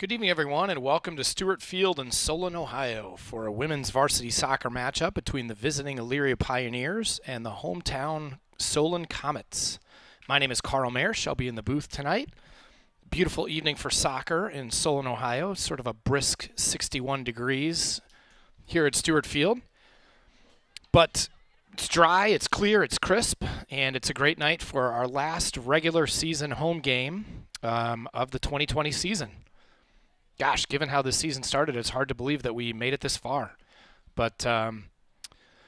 Good evening, everyone, and welcome to Stewart Field in Solon, Ohio for a women's varsity soccer matchup between the visiting Elyria Pioneers and the hometown Solon Comets. My name is Carl Marsh. I'll be in the booth tonight. Beautiful evening for soccer in Solon, Ohio. Sort of a brisk 61 degrees here at Stewart Field. But it's dry, it's clear, it's crisp, and it's a great night for our last regular season home game of the 2020 season. Gosh, given how this season started, it's hard to believe that we made it this far. But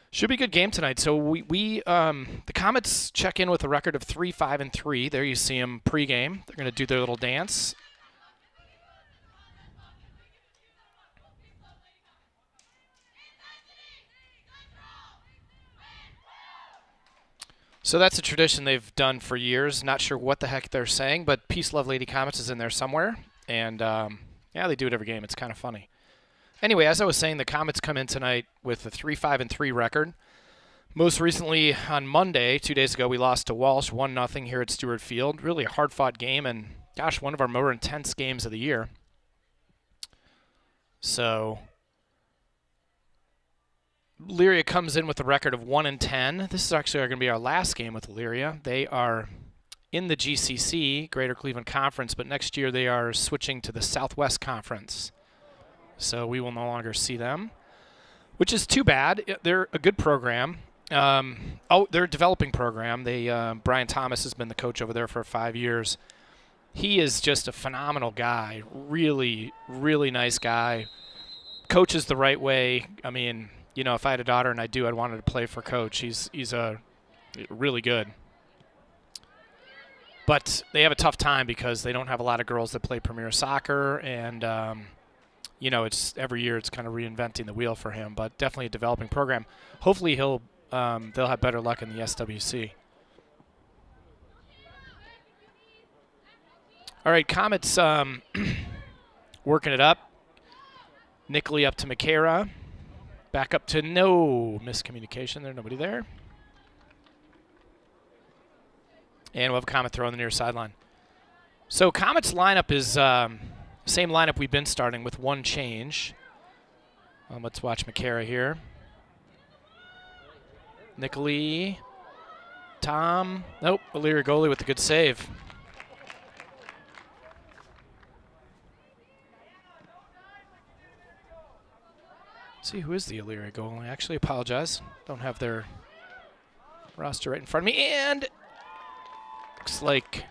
should be a good game tonight. So the Comets check in with a record of 3-5-3. There you see them pregame. They're going to do their little dance. So that's a tradition they've done for years. Not sure what the heck they're saying, but Peace, Love, Lady Comets is in there somewhere. And yeah, they do it every game. It's kind of funny. Anyway, as I was saying, the Comets come in tonight with a 3-5-3 record. Most recently on Monday, 2 days ago, we lost to Walsh 1-0 here at Stewart Field. Really a hard-fought game and, gosh, one of our more intense games of the year. So Elyria comes in with a record of 1-10. This is actually going to be our last game with Elyria. They are in the GCC, Greater Cleveland Conference, but next year they are switching to the Southwest Conference. So we will no longer see them, which is too bad. They're a good program. They're a developing program. Brian Thomas has been the coach over there for 5 years. He is just a phenomenal guy, really, really nice guy. Coaches the right way. I mean, you know, if I had a daughter, and I do, I'd want her to play for Coach. He's really good. But they have a tough time because they don't have a lot of girls that play Premier Soccer, and you know, it's every year it's kind of reinventing the wheel for him. But definitely a developing program. Hopefully they'll have better luck in the SWC. All right, Comets working it up. Nickley up to McCara. Back up to no miscommunication there. Nobody there. And we'll have a Comet throw on the near sideline. So Comet's lineup is same lineup we've been starting with one change. Let's watch McCara here. Nickley. Tom. Nope. Elyria goalie with a good save. Let's see, who is the Elyria goalie? I actually apologize. Don't have their roster right in front of me. And looks like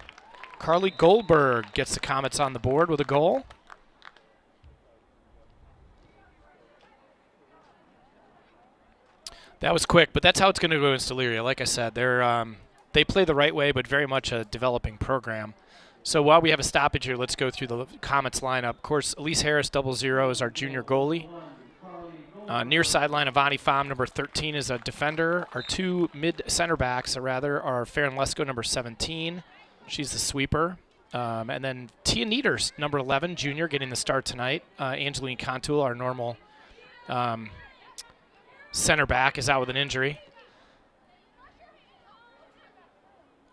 Carly Goldberg gets the Comets on the board with a goal. That was quick, but that's how it's going to go against Elyria. Like I said, they play the right way, but very much a developing program. So while we have a stoppage here, let's go through the Comets lineup. Of course, Elise Harris, 00, is our junior goalie. Near sideline, Avani Pham, number 13, is a defender. Our two mid-center backs, are Farron Lesko, number 17. She's the sweeper. And then Tia Nieders, number 11, junior, getting the start tonight. Angeline Contul, our normal center back, is out with an injury.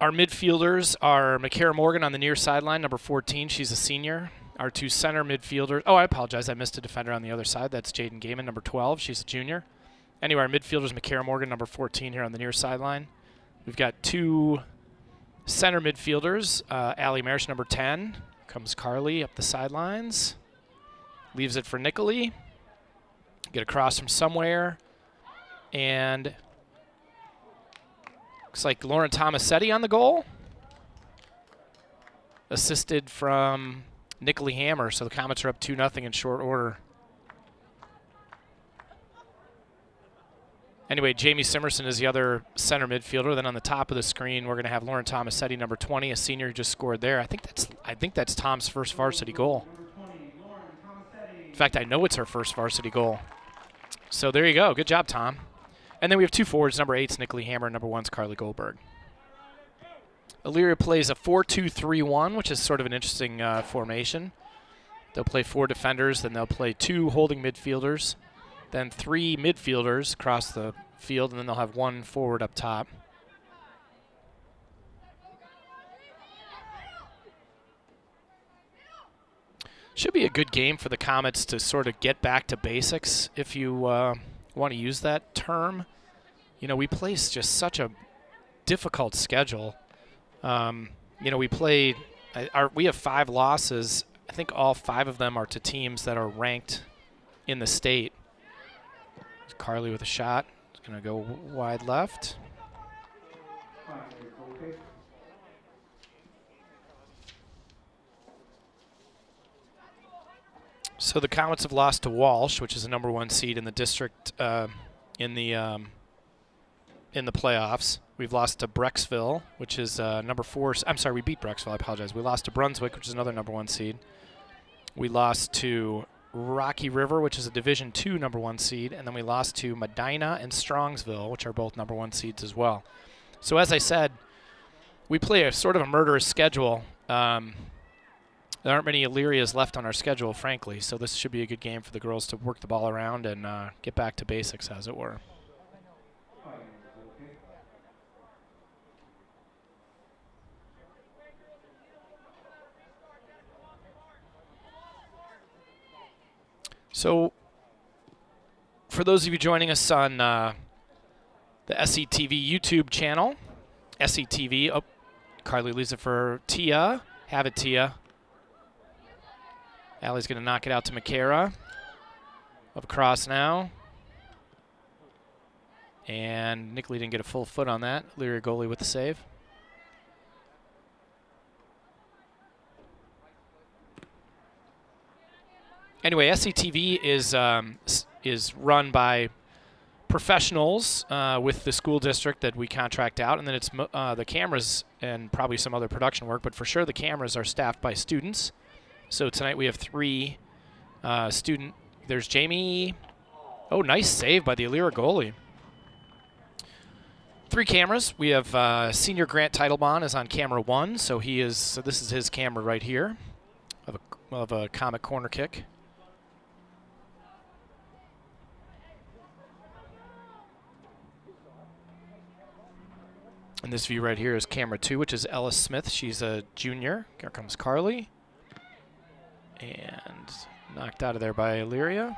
Our midfielders are McCara Morgan on the near sideline, number 14. She's a senior. Our two center midfielders. Oh, I apologize. I missed a defender on the other side. That's Jaden Gaiman, number 12. She's a junior. Anyway, our midfielders, McCara Morgan, number 14 here on the near sideline. We've got two center midfielders. Allie Marish, number 10. Comes Carly up the sidelines. Leaves it for Nicoli. Get across from somewhere. And looks like Lauren Tomasetti on the goal. Assisted from Nicoli Hammer, so the Comets are up 2-0 in short order. Anyway, Jamie Simerson is the other center midfielder. Then on the top of the screen, we're going to have Lauren Tomasetti, number 20, a senior who just scored there. I think that's Tom's first varsity goal. In fact, I know it's her first varsity goal. So there you go. Good job, Tom. And then we have two forwards. Number 8's Nicoli Hammer. Number 1's Carly Goldberg. Elyria plays a 4-2-3-1, which is sort of an interesting formation. They'll play 4 defenders, then they'll play 2 holding midfielders, then 3 midfielders across the field, and then they'll have 1 forward up top. Should be a good game for the Comets to sort of get back to basics, if you want to use that term. You know, we play just such a difficult schedule. You know, we have 5 losses. I think all 5 of them are to teams that are ranked in the state. Carly with a shot. It's going to go wide left. So the Comets have lost to Walsh, which is the number 1 seed in the district in the playoffs. We've lost to Brecksville, which is number 4. I'm sorry, we beat Brecksville. I apologize. We lost to Brunswick, which is another number 1 seed. We lost to Rocky River, which is a Division II number 1 seed, and then we lost to Medina and Strongsville, which are both number 1 seeds as well. So as I said, we play a sort of a murderous schedule. There aren't many Elyrias left on our schedule, frankly, so this should be a good game for the girls to work the ball around and get back to basics, as it were. So, for those of you joining us on the SCTV YouTube channel, SCTV, oh, Carly leaves it for Tia. Have it, Tia. Allie's going to knock it out to McCara. Up across now. And Nicoli didn't get a full foot on that. Elyria goalie with the save. Anyway, SCTV is run by professionals with the school district that we contract out, and then it's the cameras and probably some other production work, but for sure the cameras are staffed by students. So tonight we have 3 student. There's Jamie. Oh, nice save by the Elyria goalie. 3 cameras. We have senior Grant Teitelbaum is on camera 1, so this is his camera right here of a Comet corner kick. And this view right here is camera 2, which is Ellis Smith. She's a junior. Here comes Carly. And knocked out of there by Elyria.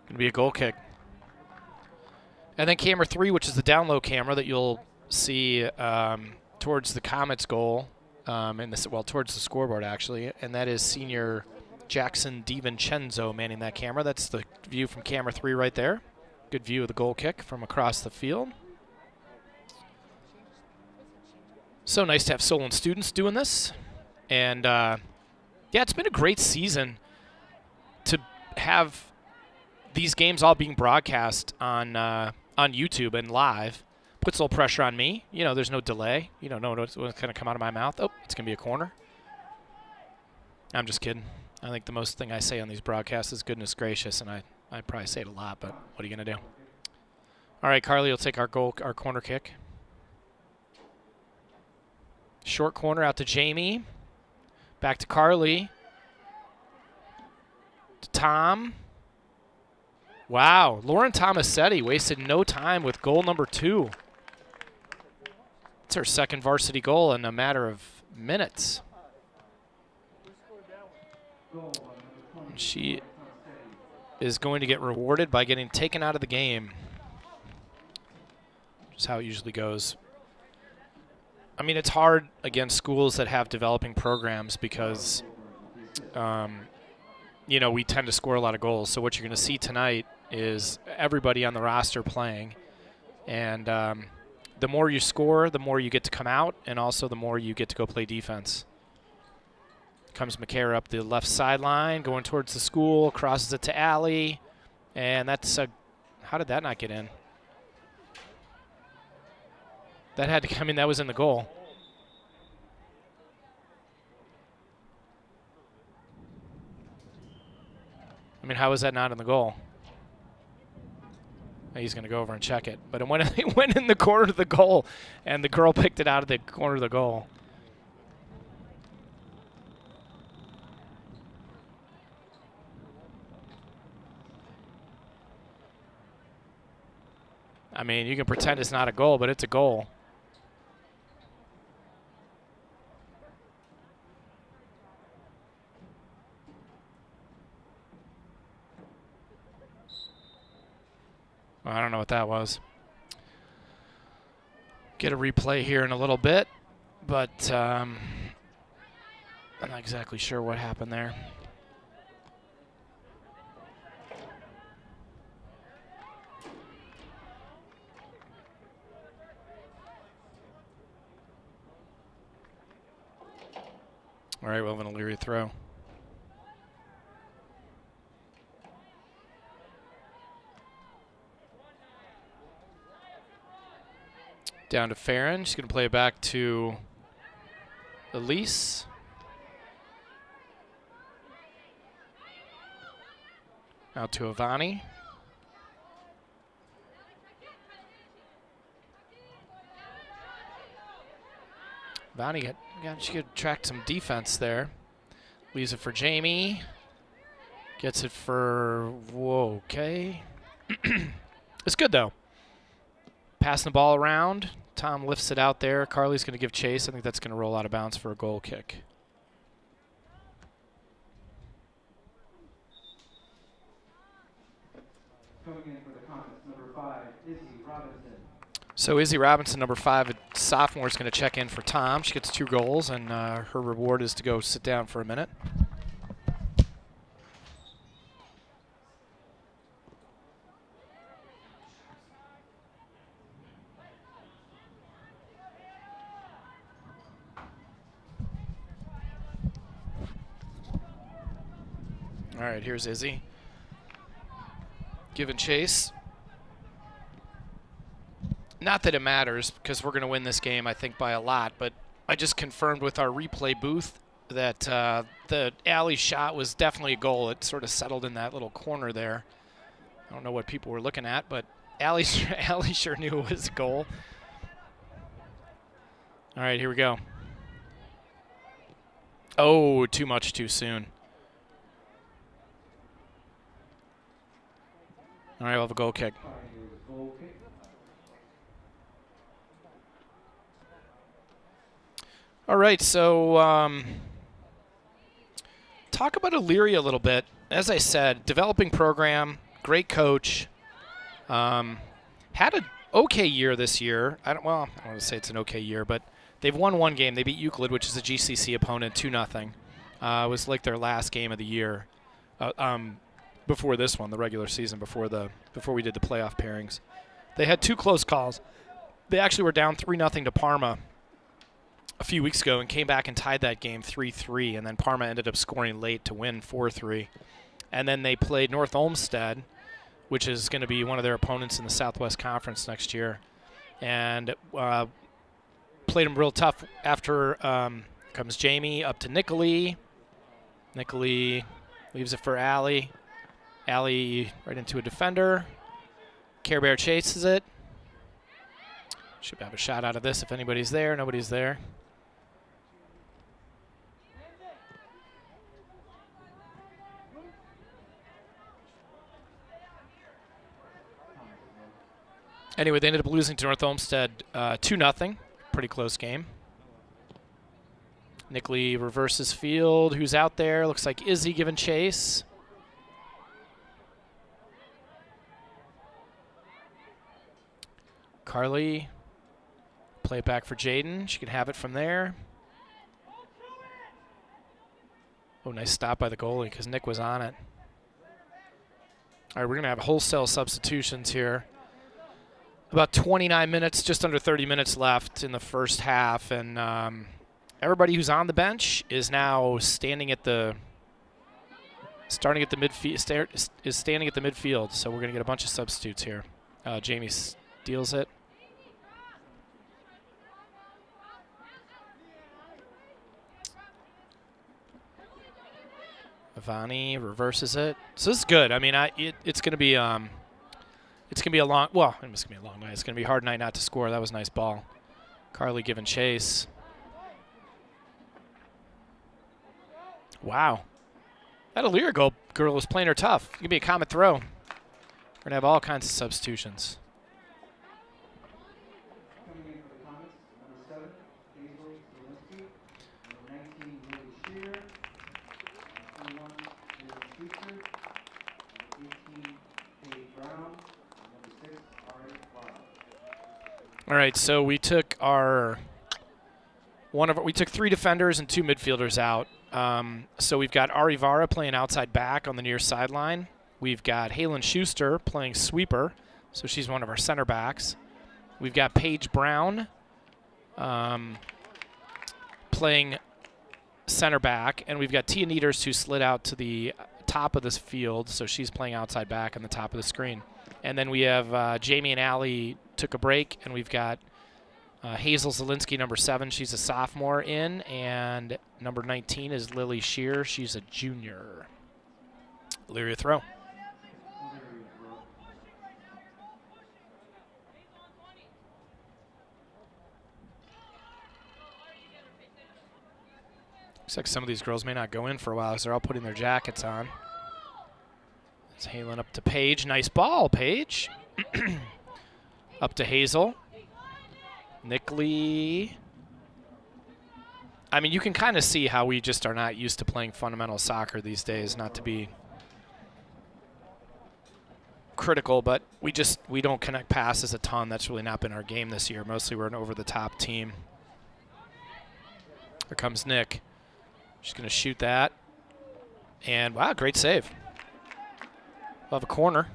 Going to be a goal kick. And then camera 3, which is the down low camera that you'll see towards the Comets goal, towards the scoreboard actually, and that is senior Jackson DiVincenzo manning that camera. That's the view from camera 3 right there. Good view of the goal kick from across the field. So nice to have Solon students doing this. And yeah, it's been a great season to have these games all being broadcast on YouTube and live. Puts a little pressure on me. You know, there's no delay. You don't know what's going to come out of my mouth. Oh, it's going to be a corner. I'm just kidding. I think the most thing I say on these broadcasts is goodness gracious, and I probably say it a lot, but what are you going to do? All right, Carly will take our corner kick. Short corner out to Jamie. Back to Carly. To Tom. Wow, Lauren Tomasetti wasted no time with goal number 2. It's her second varsity goal in a matter of minutes. She is going to get rewarded by getting taken out of the game. Just how it usually goes. I mean, it's hard against schools that have developing programs because, you know, we tend to score a lot of goals. So what you're going to see tonight is everybody on the roster playing. And the more you score, the more you get to come out, and also the more you get to go play defense. Comes McCare up the left sideline, going towards the school, crosses it to Allie, and that's a, how did that not get in? That had to, I mean, that was in the goal. I mean, how was that not in the goal? He's going to go over and check it. But it went in the corner of the goal, and the girl picked it out of the corner of the goal. I mean, you can pretend it's not a goal, but it's a goal. Well, I don't know what that was. Get a replay here in a little bit, but I'm not exactly sure what happened there. All right, we'll have an Elyria throw. Down to Farron. She's going to play it back to Elise. Out to Avani. Avani she could track some defense there. Leaves it for Jamie. Gets it for, whoa, okay. It's good though. Passing the ball around. Tom lifts it out there. Carly's going to give chase. I think that's going to roll out of bounds for a goal kick. Coming in for the Comets, number 5, Izzy Robinson. So Izzy Robinson, number 5, a sophomore, is going to check in for Tom. She gets 2 goals, and her reward is to go sit down for a minute. All right, here's Izzy. Giving chase. Not that it matters, because we're going to win this game, I think, by a lot, but I just confirmed with our replay booth that the alley shot was definitely a goal. It sort of settled in that little corner there. I don't know what people were looking at, but Allie sure knew it was a goal. All right, here we go. Oh, too much too soon. All right, we'll have a goal kick. All right, so talk about Elyria a little bit. As I said, developing program, great coach. Had an okay year this year. I don't want to say it's an okay year, but they've won one game. They beat Euclid, which is a GCC opponent, 2-0. It was like their last game of the year. Before this one, the regular season, before we did the playoff pairings. They had 2 close calls. They actually were down 3-0 to Parma a few weeks ago and came back and tied that game 3-3, and then Parma ended up scoring late to win 4-3. And then they played North Olmsted, which is going to be one of their opponents in the Southwest Conference next year, and played them real tough. After comes Jamie up to Nicoli. Nicoli leaves it for Allie. Allie right into a defender. Care Bear chases it. Should have a shot out of this if anybody's there. Nobody's there. Anyway, they ended up losing to North Olmsted 2-0. Pretty close game. Nickley reverses field. Who's out there? Looks like Izzy giving chase. Carly. Play it back for Jaden. She can have it from there. Oh, nice stop by the goalie because Nick was on it. All right, we're going to have wholesale substitutions here. About 29 minutes, just under 30 minutes left in the first half, and everybody who's on the bench is now standing at the midfield. So we're going to get a bunch of substitutes here. Jamie steals it. Ivani reverses it. So this is good. I mean, it's going to be a long. Well, it's going to be a long night. It's going to be a hard night not to score. That was a nice ball. Carly giving chase. Wow, that Elyria girl was playing her tough. It's going to be a Comet throw. We're going to have all kinds of substitutions. Coming in for the Comets, number 7, Hazel Zielinski. Number 19, Lily Shear. 21, Liz Schuster. Number 18, Paige Brown. Number 6, Ari Wild. All right, so we took we took 3 defenders and 2 midfielders out. So we've got Ari Vara playing outside back on the near sideline. We've got Halen Schuster playing sweeper, so she's one of our center backs. We've got Paige Brown playing center back, and we've got Tia Nieders who slid out to the top of this field, so she's playing outside back on the top of the screen. And then we have Jamie and Allie took a break, and we've got Hazel Zielinski, number 7. She's a sophomore in, and number 19 is Lily Shear. She's a junior. Elyria throw. Looks like some of these girls may not go in for a while because they're all putting their jackets on. It's Halen up to Paige. Nice ball, Paige. Up to Hazel. Nickley. I mean, you can kind of see how we just are not used to playing fundamental soccer these days, not to be critical, but we don't connect passes a ton. That's really not been our game this year. Mostly we're an over-the-top team. Here comes Nick. She's going to shoot that. And, wow, great save. We'll have a corner.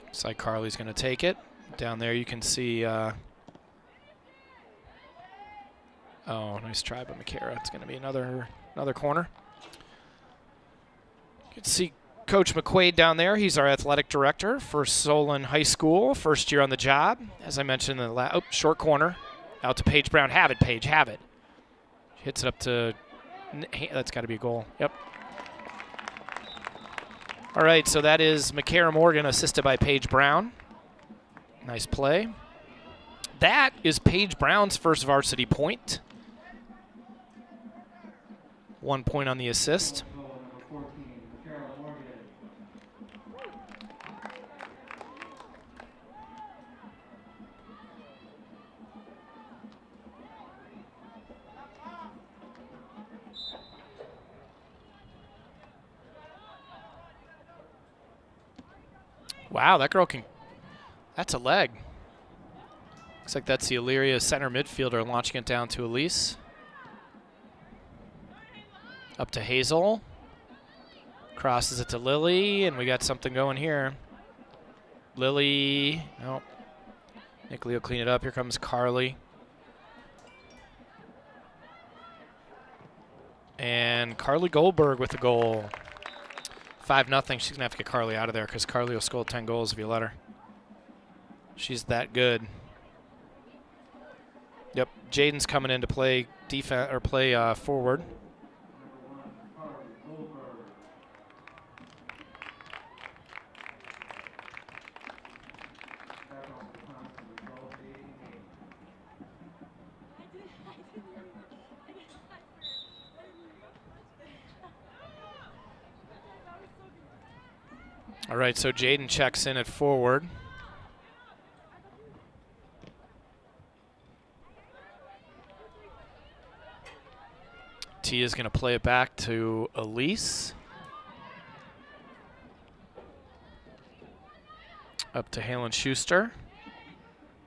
Looks like Carly's going to take it. Down there you can see, oh, nice try by McCara. It's going to be another corner. You can see Coach McQuaid down there. He's our athletic director for Solon High School, first year on the job. As I mentioned in the short corner, out to Paige Brown. Have it, Paige, have it. Hits it up to, that's got to be a goal. Yep. All right, so that is McCara Morgan assisted by Paige Brown. Nice play. That is Paige Brown's first varsity point. 1 point on the assist. Wow, that girl can, that's a leg. Looks like that's the Elyria center midfielder launching it down to Elise. Up to Hazel. Crosses it to Lily, and we got something going here. Lily, nope. Nickley will clean it up. Here comes Carly. And Carly Goldberg with the goal. 5-0. She's going to have to get Carly out of there because Carly will score 10 goals if you let her. She's that good. Yep, Jaden's coming in to play defense or play forward. All right, so Jaden checks in at forward. T is going to play it back to Elise. Up to Halen Schuster.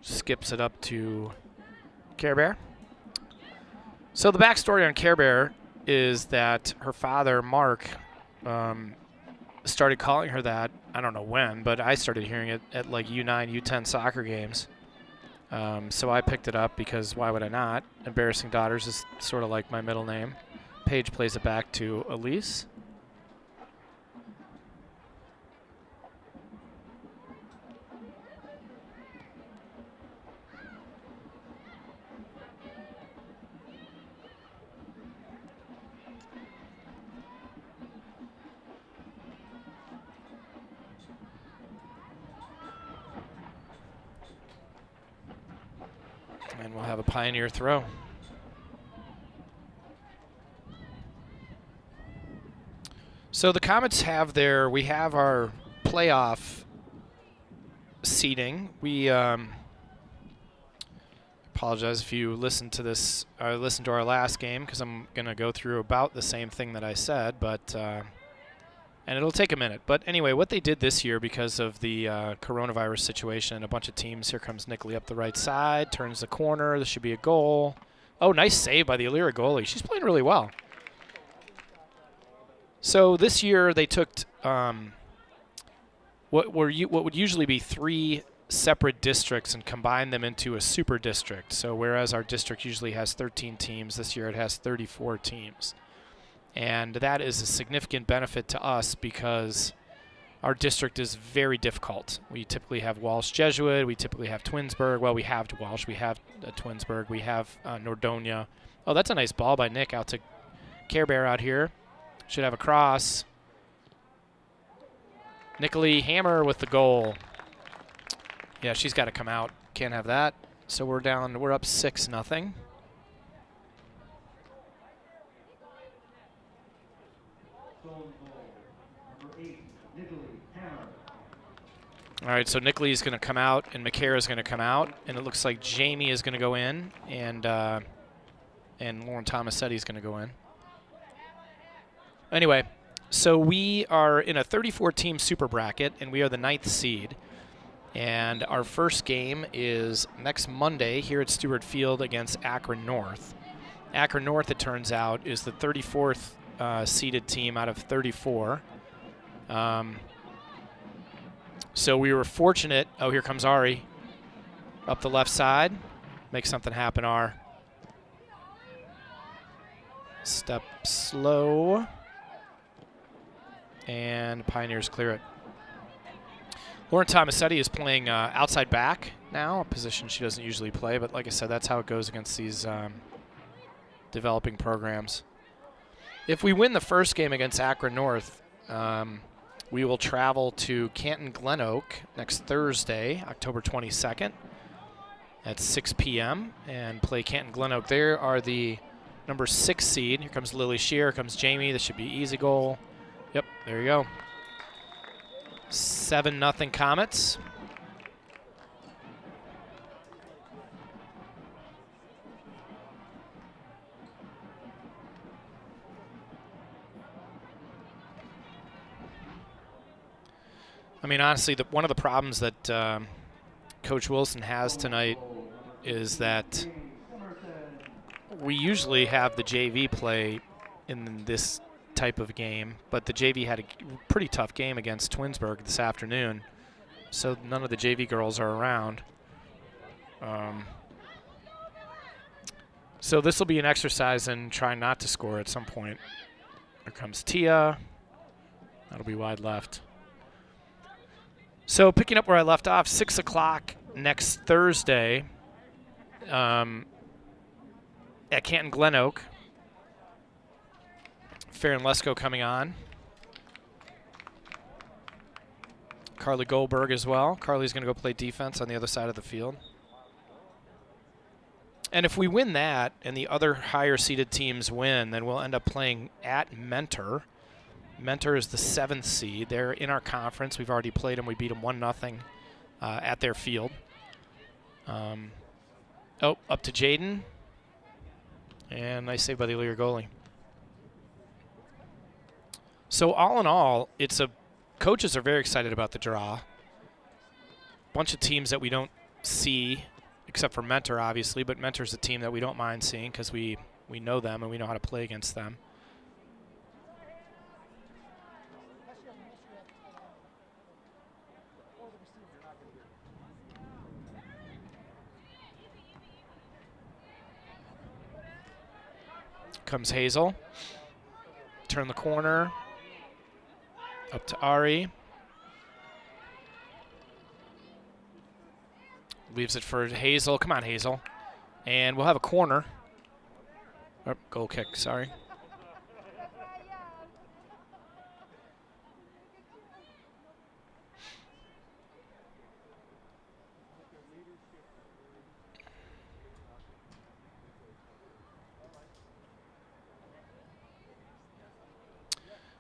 Skips it up to Care Bear. So the backstory on Care Bear is that her father, Mark, started calling her that. I don't know when, but I started hearing it at like U9, U10 soccer games. So I picked it up because why would I not? Embarrassing Daughters is sort of like my middle name. Paige plays it back to Elise. And we'll have a Pioneer throw. So the Comets have we have our playoff seating. We apologize if you listened to this, listened to our last game, because I'm going to go through about the same thing that I said, but and it'll take a minute. But anyway, what they did this year because of the coronavirus situation, a bunch of teams, here comes Nickley up the right side, turns the corner, this should be a goal. Oh, nice save by the Elyria goalie. She's playing really well. So this year they took what would usually be 3 separate districts and combined them into a super district. So whereas our district usually has 13 teams, this year it has 34 teams. And that is a significant benefit to us because our district is very difficult. We typically have Walsh Jesuit, we typically have Twinsburg. Well, we have Walsh, we have Twinsburg, we have Nordonia. Oh, that's a nice ball by Nick out to Care Bear out here. Should have a cross. Nickley Hammer with the goal. Yeah, she's got to come out. Can't have that. So we're up 6-0. All right, so Nickley is going to come out, and McCara is going to come out, and it looks like Jamie is going to go in, and Lauren Tomasetti is going to go in. Anyway, so we are in a 34-team super bracket, and we are the 9th seed. And our first game is next Monday here at Stewart Field against Akron North. Akron North, it turns out, is the 34th seeded team out of 34. So we were fortunate. Oh, here comes Ari up the left side. Make something happen, R. Step slow. And Pioneers clear it. Lauren Tomasetti is playing outside back now, a position she doesn't usually play, but like I said, that's how it goes against these developing programs. If we win the first game against Akron North, we will travel to Canton Glen Oak next Thursday, October 22nd at 6 p.m. and play Canton Glen Oak. There are the number 6 seed. Here comes Lily Shear, here comes Jamie. This should be easy goal. Yep, there you go. 7-0 Comets. I mean, honestly, one of the problems that Coach Wilson has tonight is that we usually have the JV play in this type of game, but the JV had a pretty tough game against Twinsburg this afternoon, so none of the JV girls are around. So this will be an exercise in trying not to score at some point. Here comes Tia. That'll be wide left. So picking up where I left off, 6 o'clock next Thursday at Canton Glen Oak. Farron Lesko coming on. Carly Goldberg as well. Carly's going to go play defense on the other side of the field. And if we win that and the other higher seeded teams win, then we'll end up playing at Mentor Mentor is the 7th seed. They're in our conference. We've already played them. We beat them 1-0 at their field. Oh, up to Jaden. And nice save by the Elyria goalie. So all in all, coaches are very excited about the draw. Bunch of teams that we don't see, except for Mentor, obviously, but Mentor's a team that we don't mind seeing because we know them and we know how to play against them. Comes Hazel. Turn the corner. Up to Ari. Leaves it for Hazel. Come on, Hazel. And we'll have a corner. Oh, goal kick, sorry.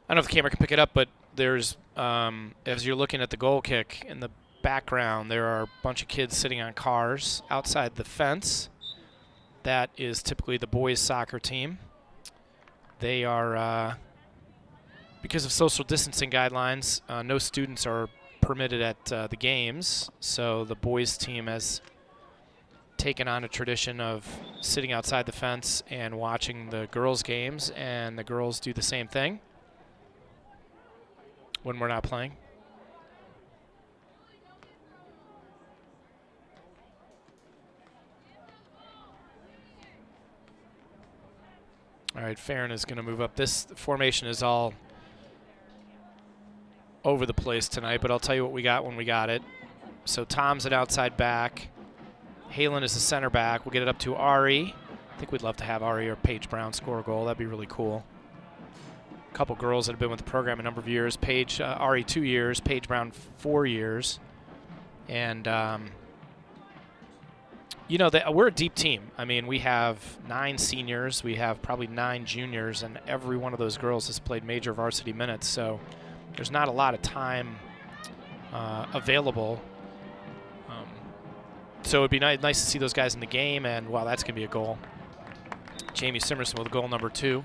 I don't know if the camera can pick it up, but there's, as you're looking at the goal kick in the background, there are a bunch of kids sitting on cars outside the fence. That is typically the boys' soccer team. They are, because of social distancing guidelines, no students are permitted at the games, so the boys' team has taken on a tradition of sitting outside the fence and watching the girls' games, and the girls do the same thing when we're not playing. All right, Farron is going to move up. This formation is all over the place tonight, but I'll tell you what we got when we got it. So Tom's an outside back. Halen is a center back. We'll get it up to Ari. I think we'd love to have Ari or Paige Brown score a goal. That'd be really cool. A couple girls that have been with the program a number of years. Ari 2 years, Paige Brown 4 years. And, you know, we're a deep team. I mean, we have 9 seniors. We have probably 9 juniors, and every one of those girls has played major varsity minutes. So there's not a lot of time available. So it'd be nice to see those guys in the game, and, wow, that's going to be a goal. Jamie Simerson with goal number 2.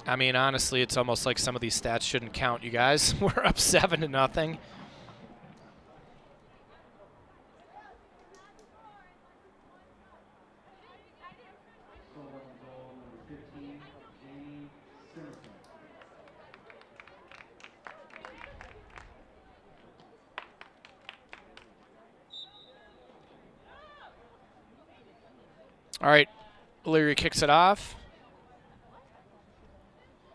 I mean, honestly, it's almost like some of these stats shouldn't count, you guys. We're up 7-0. All right, Elyria kicks it off.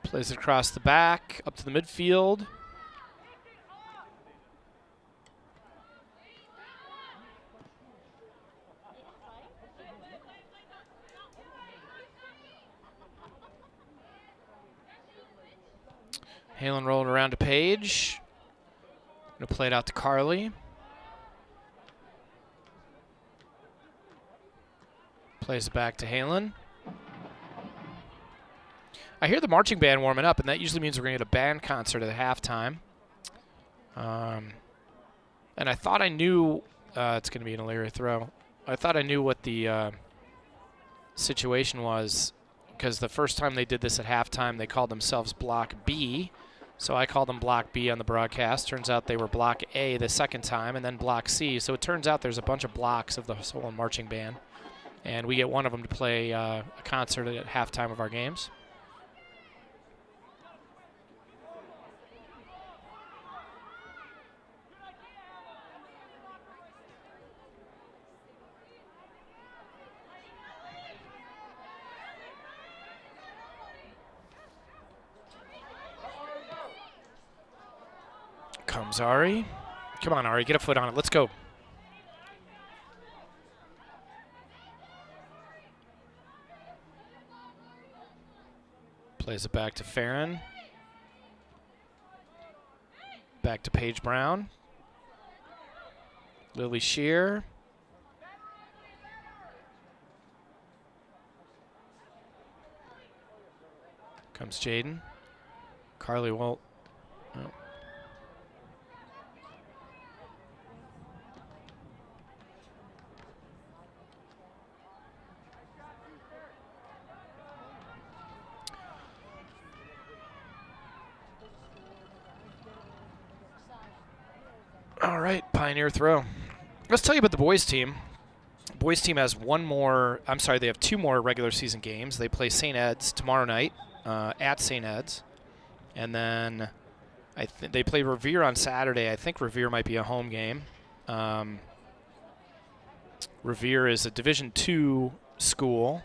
Plays it across the back, up to the midfield. Halen rolling around to Paige. Gonna play it out to Carly. Plays it back to Halen. I hear the marching band warming up, and that usually means we're going to get a band concert at halftime. And I thought I knew it's going to be an Elyria throw. I thought I knew what the situation was, because the first time they did this at halftime, they called themselves Block B. So I called them Block B on the broadcast. Turns out they were Block A the second time, and then Block C. So it turns out there's a bunch of blocks of the Solon marching band. And we get one of them to play a concert at halftime of our games. Comes Ari. Come on, Ari, get a foot on it. Let's go. Plays it back to Farron. Back to Paige Brown. Lily Shear. Comes Jaden. Carly won't. Oh. All right, Pioneer throw. Let's tell you about the boys team. The boys team has they have 2 more regular season games. They play St. Ed's tomorrow night at St. Ed's. And then they play Revere on Saturday. I think Revere might be a home game. Revere is a Division II school,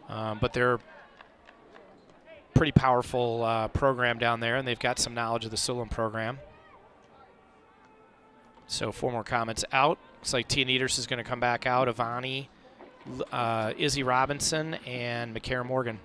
but they're pretty powerful program down there, and they've got some knowledge of the Solon program. So 4 more comments out. Looks like Tia Nieders is going to come back out. Ivani, Izzy Robinson, and McCara Morgan.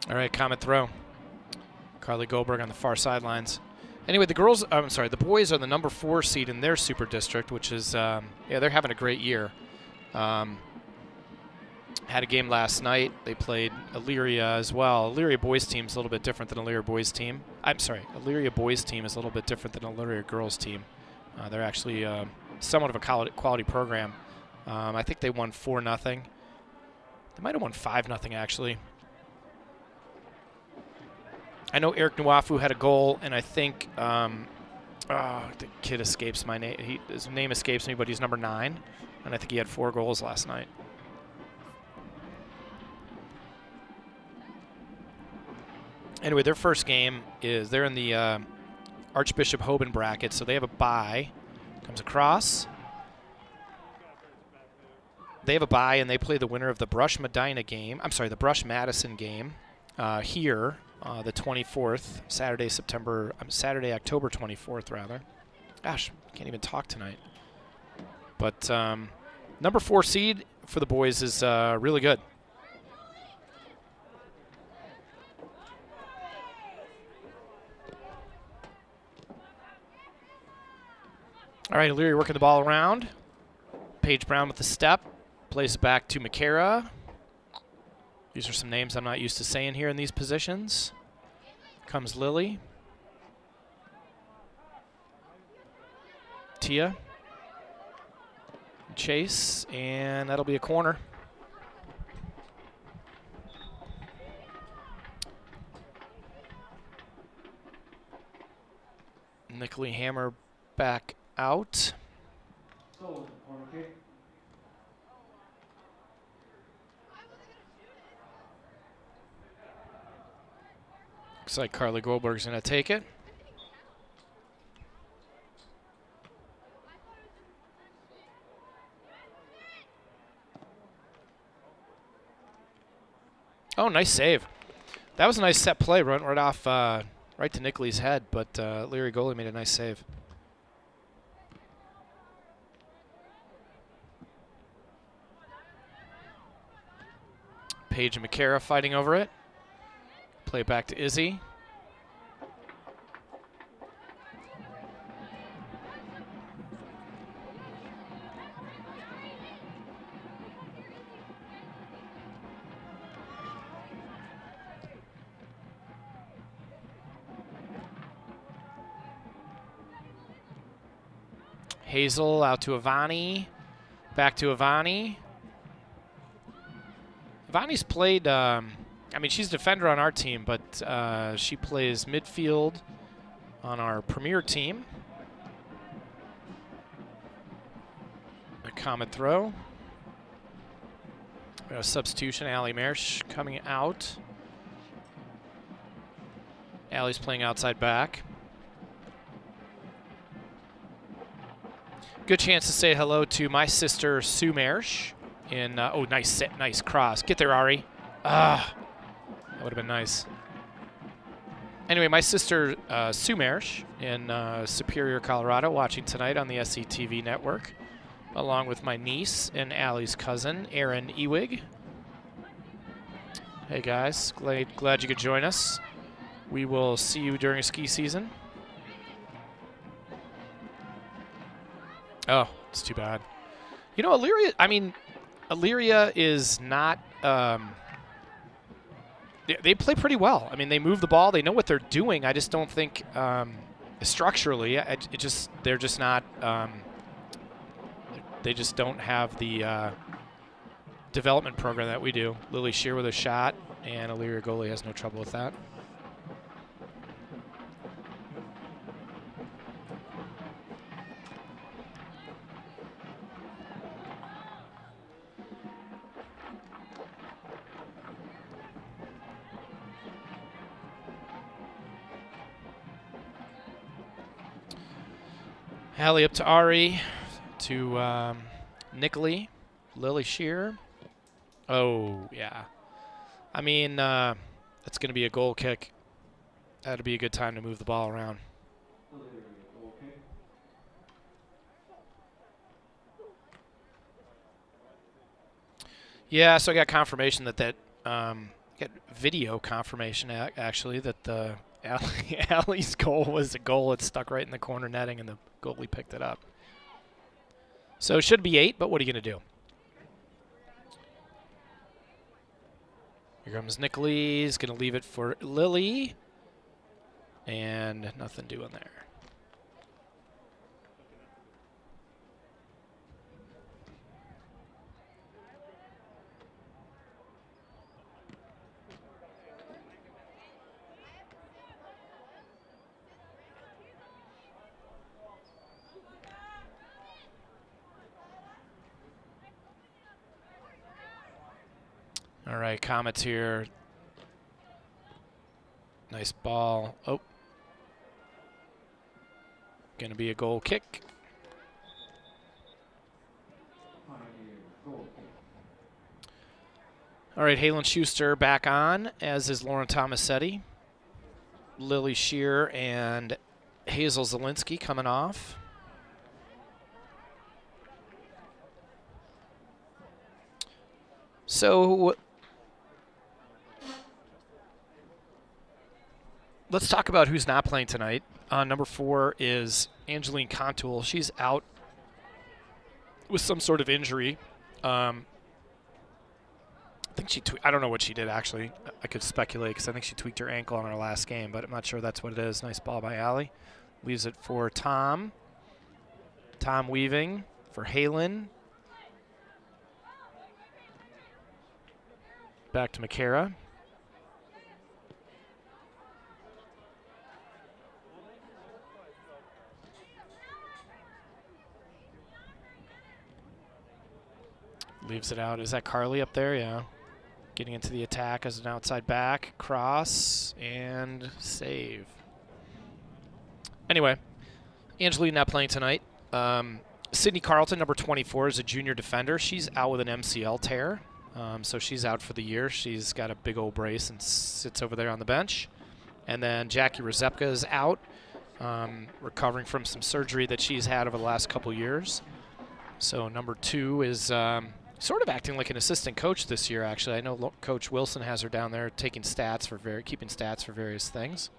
All right, comment throw. Carly Goldberg on the far sidelines. Anyway, the boys are the number 4 seed in their super district, which is, they're having a great year. Had a game last night. They played Elyria as well. Elyria boys team is a little bit different than Elyria boys team. Elyria boys team is a little bit different than Elyria girls team. They're actually somewhat of a quality program. I think they won 4-0. They might have won 5-0 actually. I know Eric Nwafu had a goal, and I think the kid escapes my name. His name escapes me, but he's number 9, and I think he had 4 goals last night. Anyway, their first game is they're in the Archbishop Hoban bracket, so they have a bye. Comes across. They have a bye, and they play the winner of the Brush Medina game. The Brush Madison game here. The 24th, Saturday, October 24th, rather. Gosh, can't even talk tonight. But number 4 seed for the boys is really good. All right, Elyria working the ball around. Paige Brown with the step. Plays it back to McCara. These are some names I'm not used to saying here in these positions. Comes Lily. Tia. Chase, and that'll be a corner. Nickley Hammer back out. Solon, corner kick. Looks like Carly Goldberg's going to take it. Oh, nice save. That was a nice set play. Run right off, right to Nickley's head, but Elyria goalie made a nice save. Paige and McCara fighting over it. Play it back to Izzy. Hazel out to Ivani. Back to Ivani. Ivani's played, she's a defender on our team, but she plays midfield on our premier team. A comet throw. A substitution, Allie Mersch coming out. Allie's playing outside back. Good chance to say hello to my sister, Sue Mersch. Nice cross. Get there, Ari. That would have been nice. Anyway, my sister, Sue Mersch in Superior, Colorado, watching tonight on the SCTV network, along with my niece and Allie's cousin, Erin Ewig. Hey, guys. Glad you could join us. We will see you during ski season. Oh, it's too bad. You know, Elyria is not. They play pretty well. I mean, they move the ball. They know what they're doing. I just don't think structurally, they're just not. They just don't have the development program that we do. Lily Shear with a shot, and Elyria goalie has no trouble with that. Hallie up to Ari, to Nickley, Lily Shear. Oh, yeah. I mean, it's going to be a goal kick. That'd be a good time to move the ball around. Yeah, so I got confirmation got video confirmation actually that the Allie's goal was a goal. It stuck right in the corner netting, and the goalie picked it up. So it should be 8, but what are you going to do? Here comes Nickley. He's going to leave it for Lily. And nothing doing there. All right, Comets here. Nice ball. Oh. Going to be a goal kick. All right, Halen Schuster back on, as is Lauren Tomasetti. Lily Shear and Hazel Zielinski coming off. So let's talk about who's not playing tonight. Number 4 is Angeline Contoul. She's out with some sort of injury. I think I don't know what she did, actually. I could speculate because I think she tweaked her ankle on her last game, but I'm not sure that's what it is. Nice ball by Allie. Leaves it for Tom. Tom weaving for Halen. Back to McCara. Leaves it out. Is that Carly up there? Yeah. Getting into the attack as an outside back. Cross and save. Anyway, Angeline not playing tonight. Sydney Carlton, number 24, is a junior defender. She's out with an MCL tear. So she's out for the year. She's got a big old brace and sits over there on the bench. And then Jackie Rezepka is out, recovering from some surgery that she's had over the last couple years. So number 2 is sort of acting like an assistant coach this year, actually. I know Coach Wilson has her down there taking stats keeping stats for various things.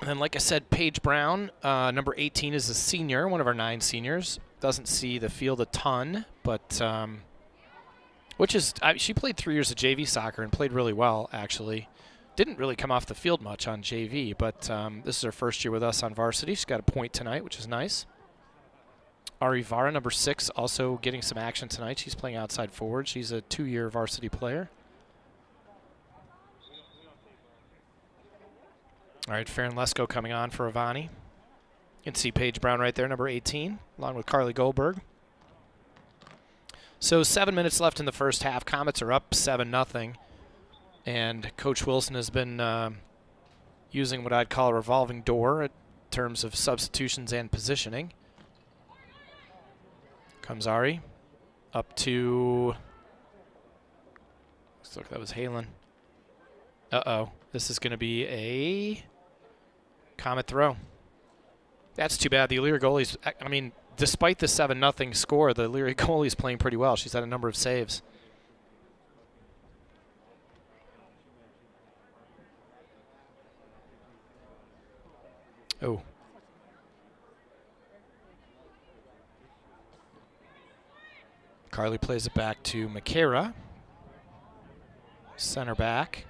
And then, like I said, Paige Brown, number 18, is a senior, one of our 9 seniors. Doesn't see the field a ton, but she played 3 years of JV soccer and played really well, actually. Didn't really come off the field much on JV, but this is her first year with us on varsity. She's got a point tonight, which is nice. Ari Vara, number 6, also getting some action tonight. She's playing outside forward. She's a 2-year varsity player. All right, Farron Lesko coming on for Avani. You can see Paige Brown right there, number 18, along with Carly Goldberg. So 7 minutes left in the first half. Comets are up 7-0. And Coach Wilson has been using what I'd call a revolving door in terms of substitutions and positioning. Comes Ari up to, looks like that was Halen. Uh-oh, this is going to be a Comet throw. That's too bad. The Elyria goalie's, I mean, despite the 7-0 score, the Elyria goalie's playing pretty well. She's had a number of saves. Oh. Carly plays it back to Makara. Center back.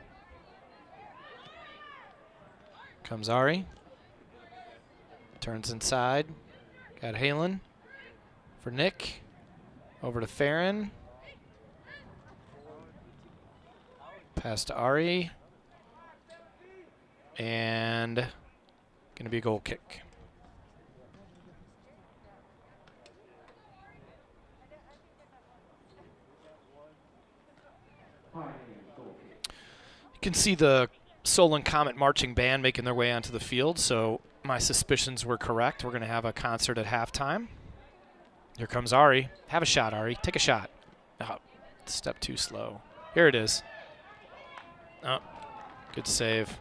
Comes Ari. Turns inside. Got Halen for Nick. Over to Farron. Pass to Ari. And going to be a goal kick. You can see the Solon Comet marching band making their way onto the field, so my suspicions were correct. We're going to have a concert at halftime. Here comes Ari. Have a shot, Ari. Take a shot. Oh, step too slow. Here it is. Oh, good save.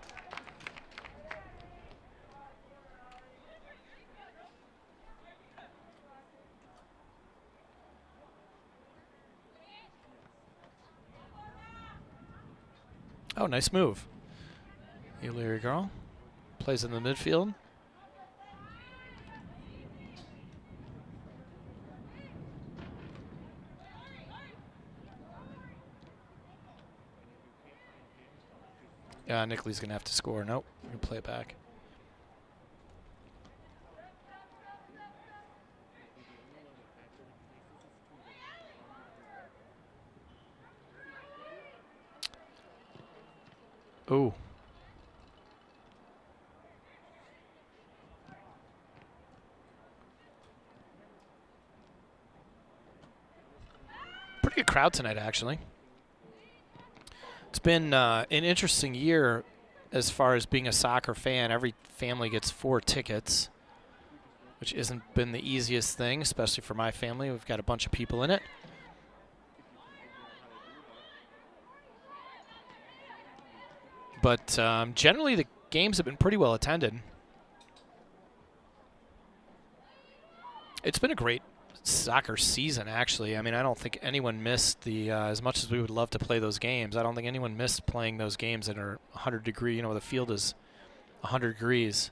Oh, nice move. Elyria girl plays in the midfield. Nickley's going to have to score. Nope, we're going to play it back. Ooh. Pretty good crowd tonight, actually. It's been an interesting year as far as being a soccer fan. Every family gets 4 tickets, which isn't been the easiest thing, especially for my family. We've got a bunch of people in it. But generally, the games have been pretty well attended. It's been a great soccer season, actually. I mean, I don't think anyone missed the, as much as we would love to play those games, I don't think anyone missed playing those games that are 100 degree, the field is 100 degrees.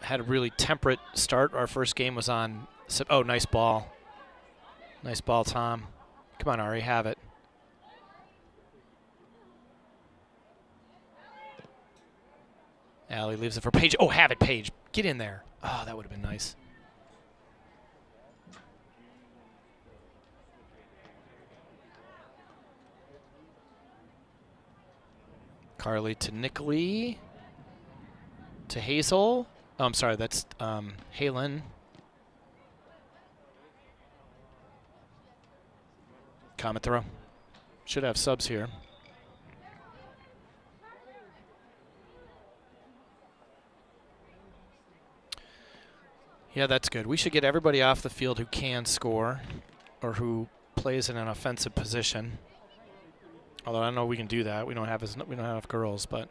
Had a really temperate start. Our first game was on, oh, nice ball. Nice ball, Tom. Come on, Ari, have it. Allie leaves it for Paige. Oh, have it, Paige. Get in there. Oh, that would have been nice. Carly to Nickley. To Hazel. Oh, I'm sorry, that's Halen. Comet throw. Should have subs here. Yeah, that's good. We should get everybody off the field who can score or who plays in an offensive position. Although I don't know if we can do that. We don't have enough girls, but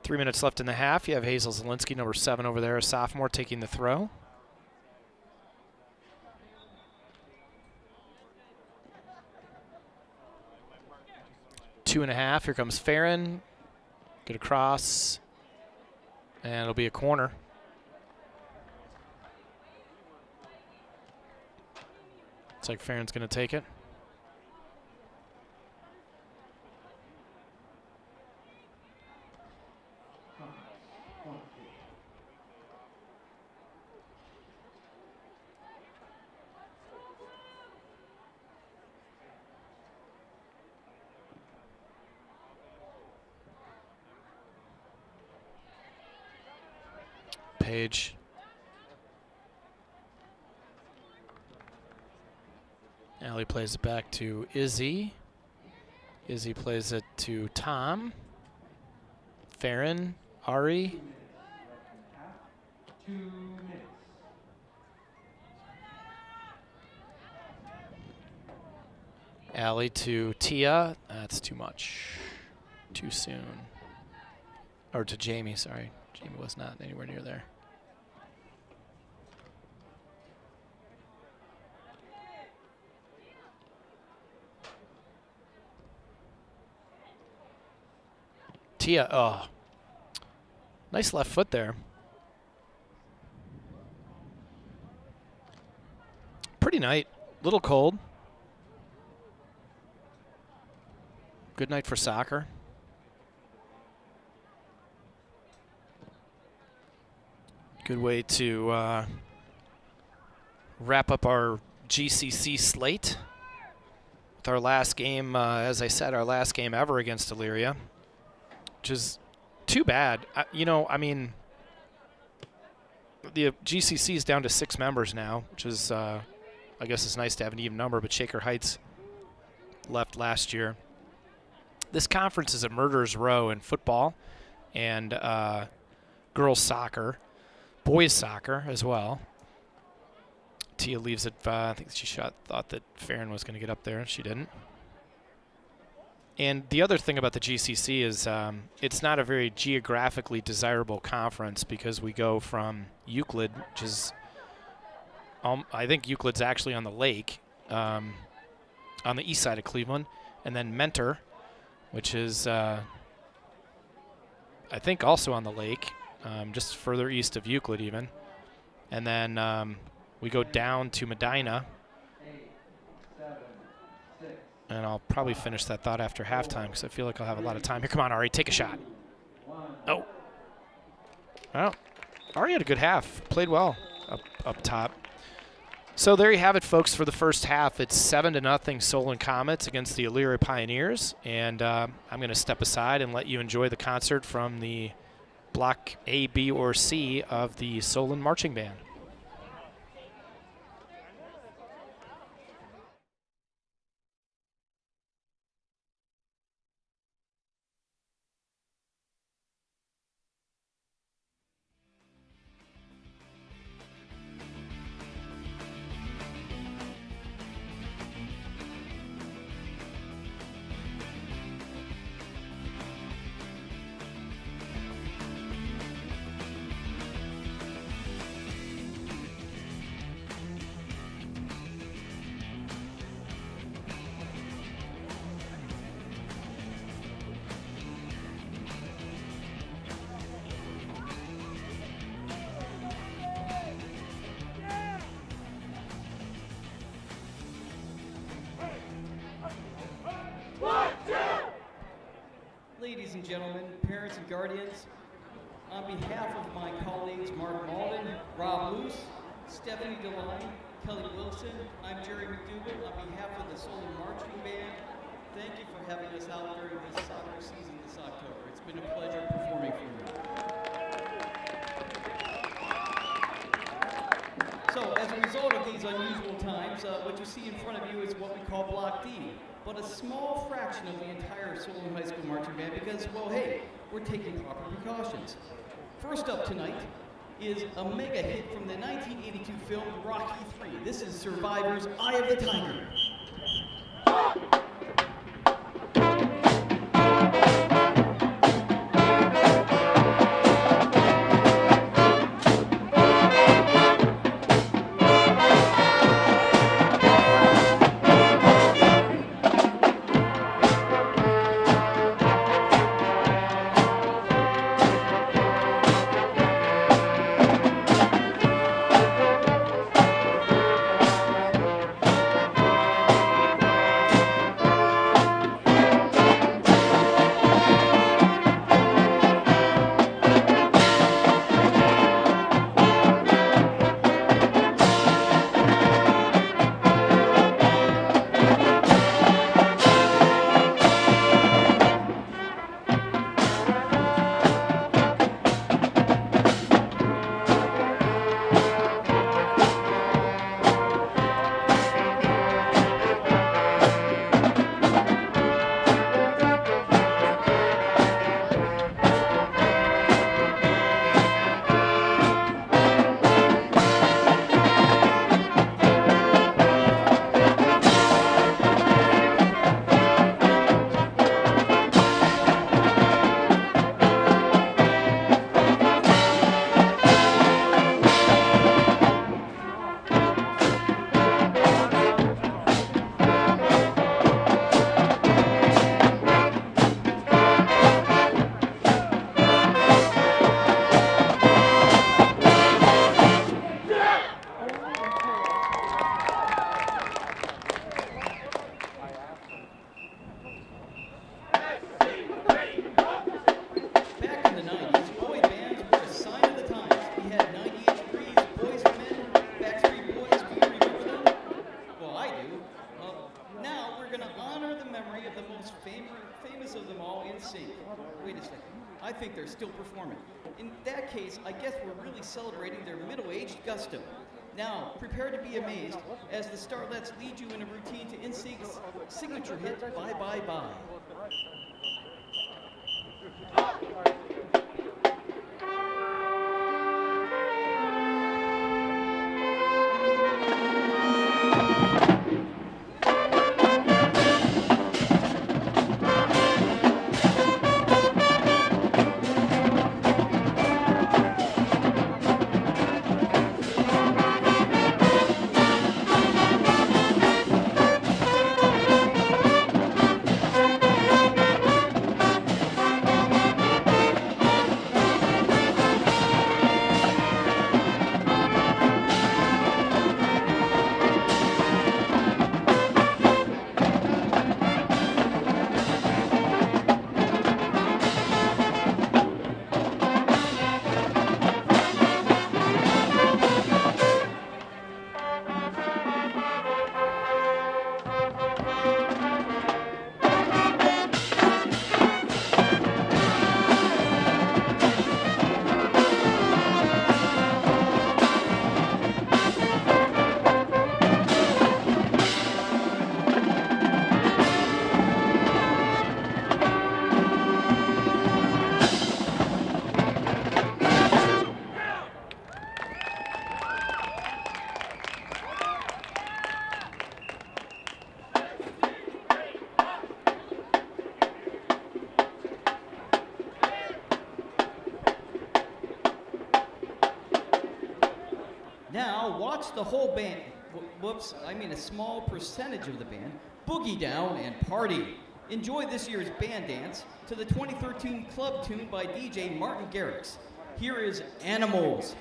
3 minutes left in the half. You have Hazel Zielinski, number 7 over there, a sophomore, taking the throw. Two and a half. Here comes Farron. Get across. And it'll be a corner. Looks like Farron's going to take it. Paige. Allie plays it back to Izzy. Izzy plays it to Tom. Farron, Ari. 2 minutes. Allie to Tia. That's too much. Too soon. Or to Jamie, sorry. Jamie was not anywhere near there. Tia, oh. Nice left foot there. Pretty night. Little cold. Good night for soccer. Good way to wrap up our GCC slate with our last game, as I said, our last game ever against Elyria, which is too bad. I mean, the GCC is down to 6 members now, which is, I guess it's nice to have an even number, but Shaker Heights left last year. This conference is a murderer's row in football and girls soccer, boys soccer as well. Tia leaves it. I think she thought that Farron was going to get up there. She didn't. And the other thing about the GCC is it's not a very geographically desirable conference because we go from Euclid, which is, I think Euclid's actually on the lake, on the east side of Cleveland, and then Mentor, which is, I think, also on the lake, just further east of Euclid even. And then we go down to Medina. And I'll probably finish that thought after halftime because I feel like I'll have a lot of time. Here, come on, Ari, take a shot. Oh. Well, Ari had a good half. Played well up top. So there you have it, folks, for the first half. It's 7-0 Solon Comets against the Elyria Pioneers. And I'm going to step aside and let you enjoy the concert from the Block A, B, or C of the Solon Marching Band. Ladies and gentlemen, parents and guardians, on behalf of my colleagues Mark Malden, Rob Luce, Stephanie DeLine, Kelly Wilson, I'm Jerry McDougal. On behalf of the Solon Marching Band, thank you for having us out during this soccer season this October. It's been a pleasure performing for you. So, as a result of these unusual times, what you see in front of you is what we call Block D, but a small fraction of the entire Solon High School Marching Band because, well, hey, we're taking proper precautions. First up tonight is a mega hit from the 1982 film Rocky III. This is Survivor's Eye of the Tiger. in sync. Wait a second. I think they're still performing. In that case, I guess we're really celebrating their middle-aged gusto. Now, prepare to be amazed as the Starlets lead you in a routine to NSYNC's signature hit, Bye Bye Bye. Now, watch the whole band, whoops, I mean a small percentage of the band, boogie down and party. Enjoy this year's band dance to the 2013 club tune by DJ Martin Garrix. Here is Animals.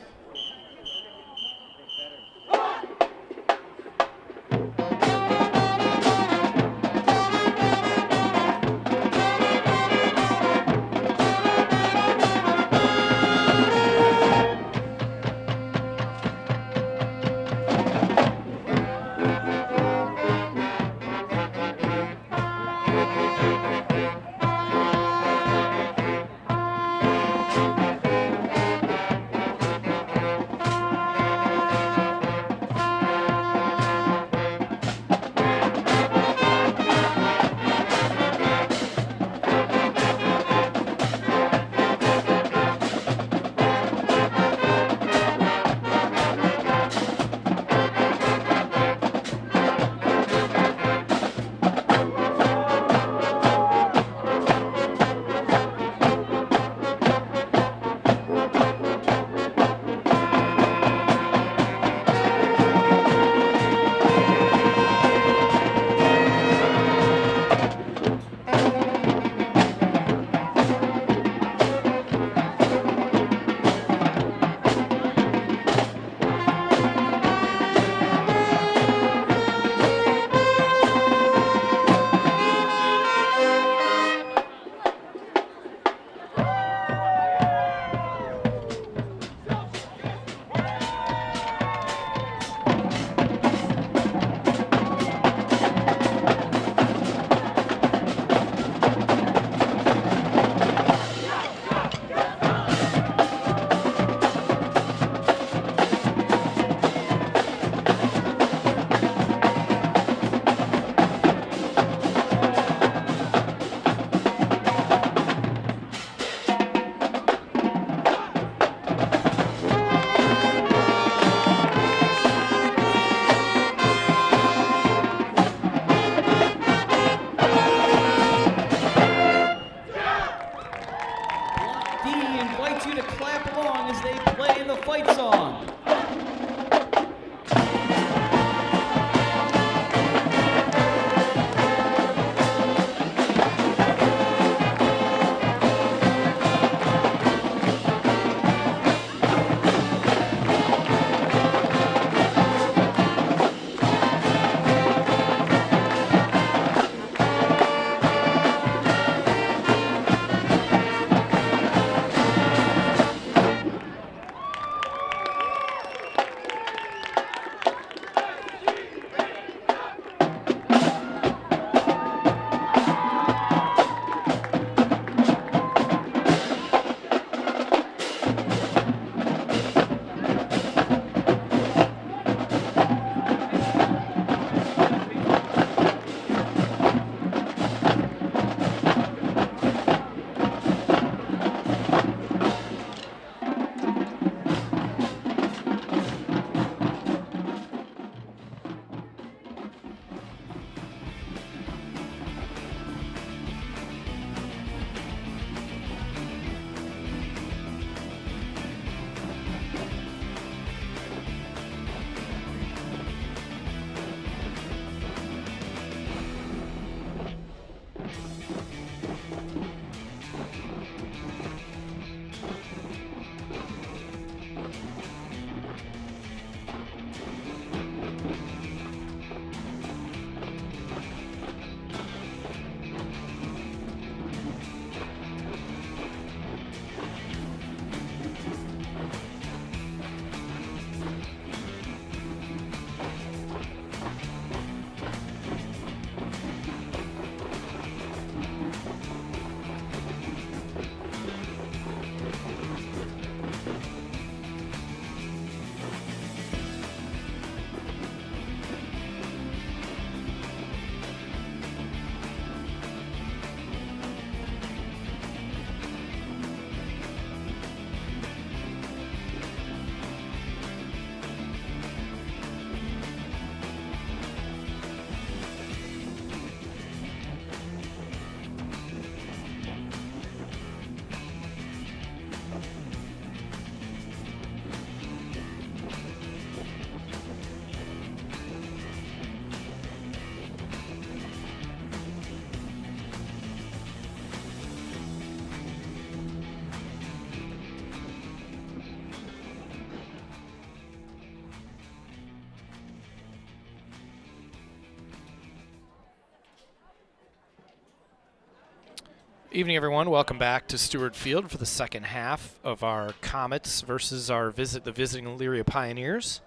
Evening, everyone. Welcome back to Stewart Field for the second half of our Comets versus the visiting Elyria Pioneers.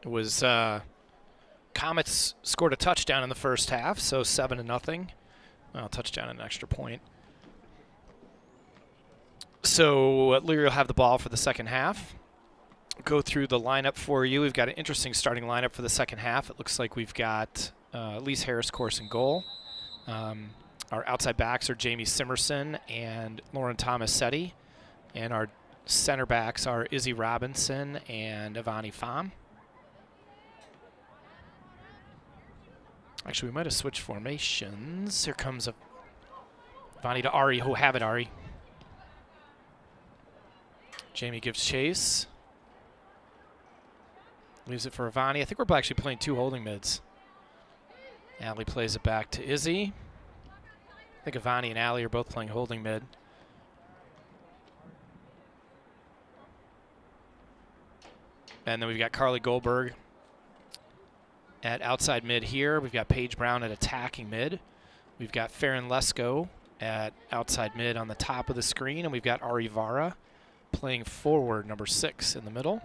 It was Comets scored a touchdown in the first half, so 7-0. Well, touchdown and an extra point. So Elyria will have the ball for the second half. Go through the lineup for you. We've got an interesting starting lineup for the second half. It looks like we've got Elise Harris, course, in goal. Our outside backs are Jamie Simerson and Lauren Tomasetti. And our center backs are Izzy Robinson and Ivani Pham. Actually, we might have switched formations. Here comes Ivani to Ari. Oh, have it, Ari. Jamie gives chase. Leaves it for Ivani. I think we're actually playing two holding mids. Allie plays it back to Izzy. I think Ivani and Allie are both playing holding mid. And then we've got Carly Goldberg at outside mid here. We've got Paige Brown at attacking mid. We've got Farron Lesko at outside mid on the top of the screen. And we've got Ari Vara playing forward, number 6 in the middle.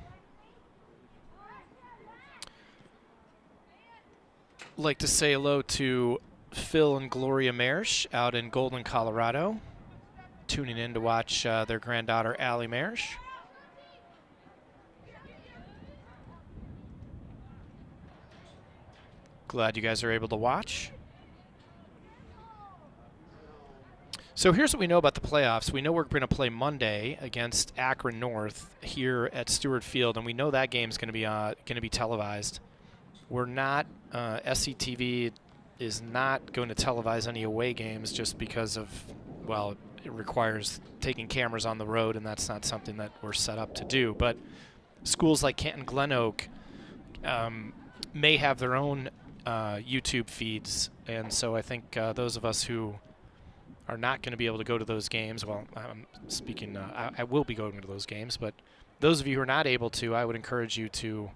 Like to say hello to Phil and Gloria Marsh out in Golden, Colorado, tuning in to watch their granddaughter, Allie Marsh. Glad you guys are able to watch. So here's what we know about the playoffs. We know we're going to play Monday against Akron North here at Stewart Field, and we know that game's going to be televised. We're not SCTV is not going to televise any away games just because of, well, it requires taking cameras on the road, and that's not something that we're set up to do. But schools like Canton Glen Oak may have their own YouTube feeds, and so I think those of us who are not going to be able to go to those games, well, I'm speaking, I will be going to those games, but those of you who are not able to, I would encourage you to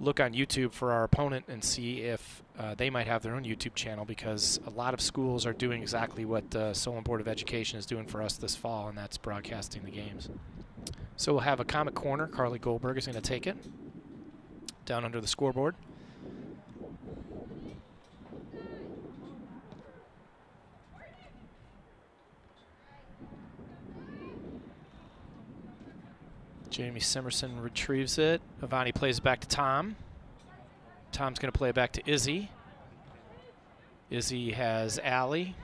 look on YouTube for our opponent and see if they might have their own YouTube channel, because a lot of schools are doing exactly what the Solon Board of Education is doing for us this fall, and that's broadcasting the games. So we'll have a Comet corner. Carly Goldberg is going to take it down under the scoreboard. Jamie Simerson retrieves it. Ivani plays it back to Tom. Tom's going to play it back to Izzy. Izzy has Allie.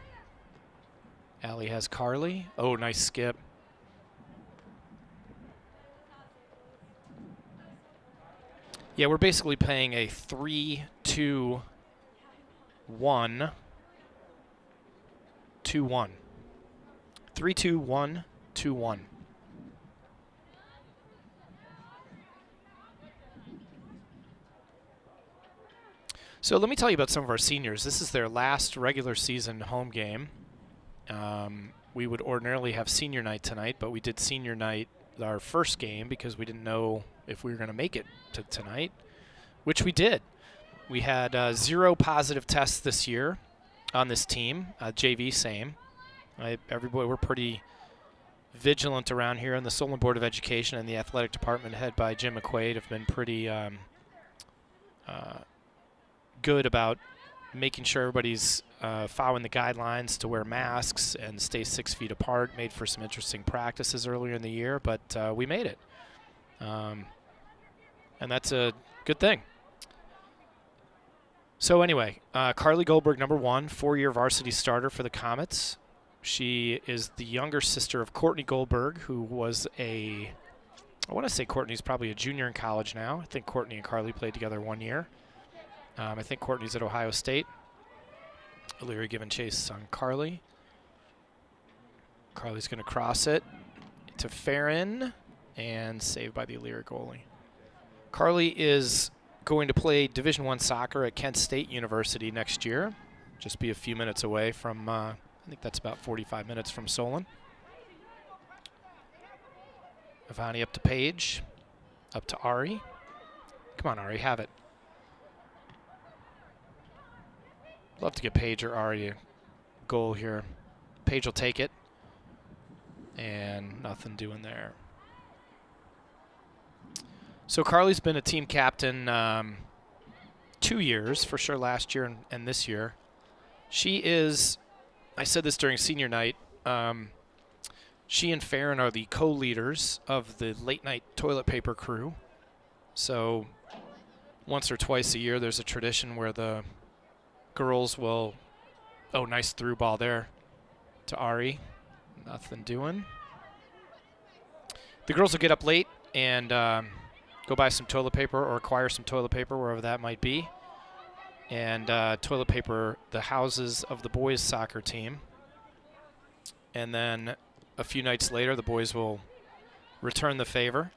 Allie has Carly. Oh, nice skip. Yeah, we're basically playing a 3-2-1. 2-1. 3-2-1-2-1. So let me tell you about some of our seniors. This is their last regular season home game. We would ordinarily have senior night tonight, but we did senior night our first game because we didn't know if we were going to make it to tonight, which we did. We had 0 positive tests this year on this team. JV, same. Everybody, we're pretty vigilant around here, and the Solon Board of Education and the athletic department, head by Jim McQuaid, have been pretty good about making sure everybody's following the guidelines to wear masks and stay 6 feet apart. Made for some interesting practices earlier in the year, but we made it. And that's a good thing. So anyway, Carly Goldberg, number 1, 4-year varsity starter for the Comets. She is the younger sister of Courtney Goldberg, who was I want to say Courtney's probably a junior in college now. I think Courtney and Carly played together 1 year. I think Courtney's at Ohio State. Elyria giving chase on Carly. Carly's going to cross it to Farron and saved by the Elyria goalie. Carly is going to play Division I soccer at Kent State University next year. Just be a few minutes away from, I think that's about 45 minutes from Solon. Ivani up to Paige, up to Ari. Come on, Ari, have it. Love to get Paige or Ari a goal here. Paige will take it. And nothing doing there. So Carly's been a team captain 2 years, for sure last year and this year. She is, I said this during senior night, she and Farron are the co-leaders of the late night toilet paper crew. So once or twice a year there's a tradition where the girls will, oh, nice through ball there to Ari. Nothing doing. The girls will get up late and go buy some toilet paper or acquire some toilet paper wherever that might be. And toilet paper the houses of the boys' soccer team. And then a few nights later, the boys will return the favor,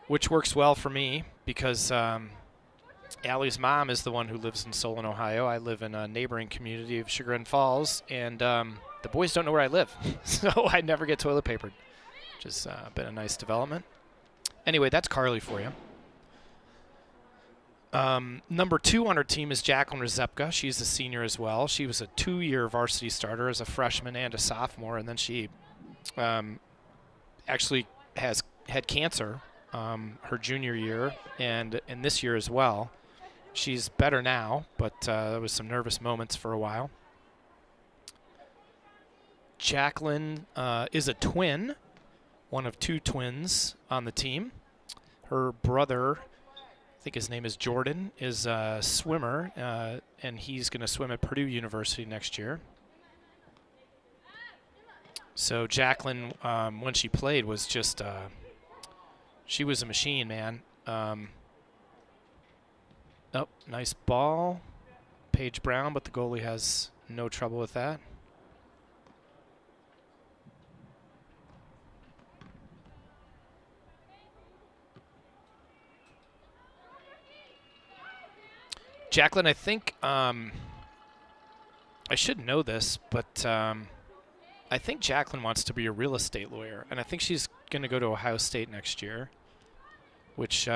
which works well for me because Allie's mom is the one who lives in Solon, Ohio. I live in a neighboring community of Chagrin Falls, and the boys don't know where I live, so I never get toilet papered, which has been a nice development. Anyway, that's Carly for you. Number 2 on her team is Jacqueline Rezepka. She's a senior as well. She was a 2-year varsity starter as a freshman and a sophomore, and then she actually has had cancer her junior year and in this year as well. She's better now, but there was some nervous moments for a while. Jacqueline is a twin, one of 2 twins on the team. Her brother, I think his name is Jordan, is a swimmer, and he's going to swim at Purdue University next year. So Jacqueline, when she played, was just, she was a machine, man. Oh, nice ball. Paige Brown, but the goalie has no trouble with that. Jacqueline, I think, I should know this, but I think Jacqueline wants to be a real estate lawyer, and I think she's going to go to Ohio State next year, which, you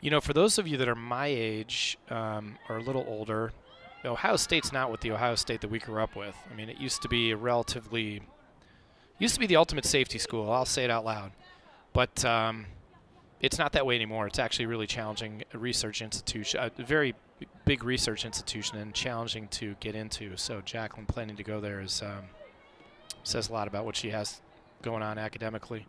know, for those of you that are my age or a little older, Ohio State's not what the Ohio State that we grew up with. I mean, it used to be the ultimate safety school. I'll say it out loud. But it's not that way anymore. It's actually a really challenging research institution, a very big research institution, and challenging to get into. So Jacqueline planning to go there is says a lot about what she has going on academically.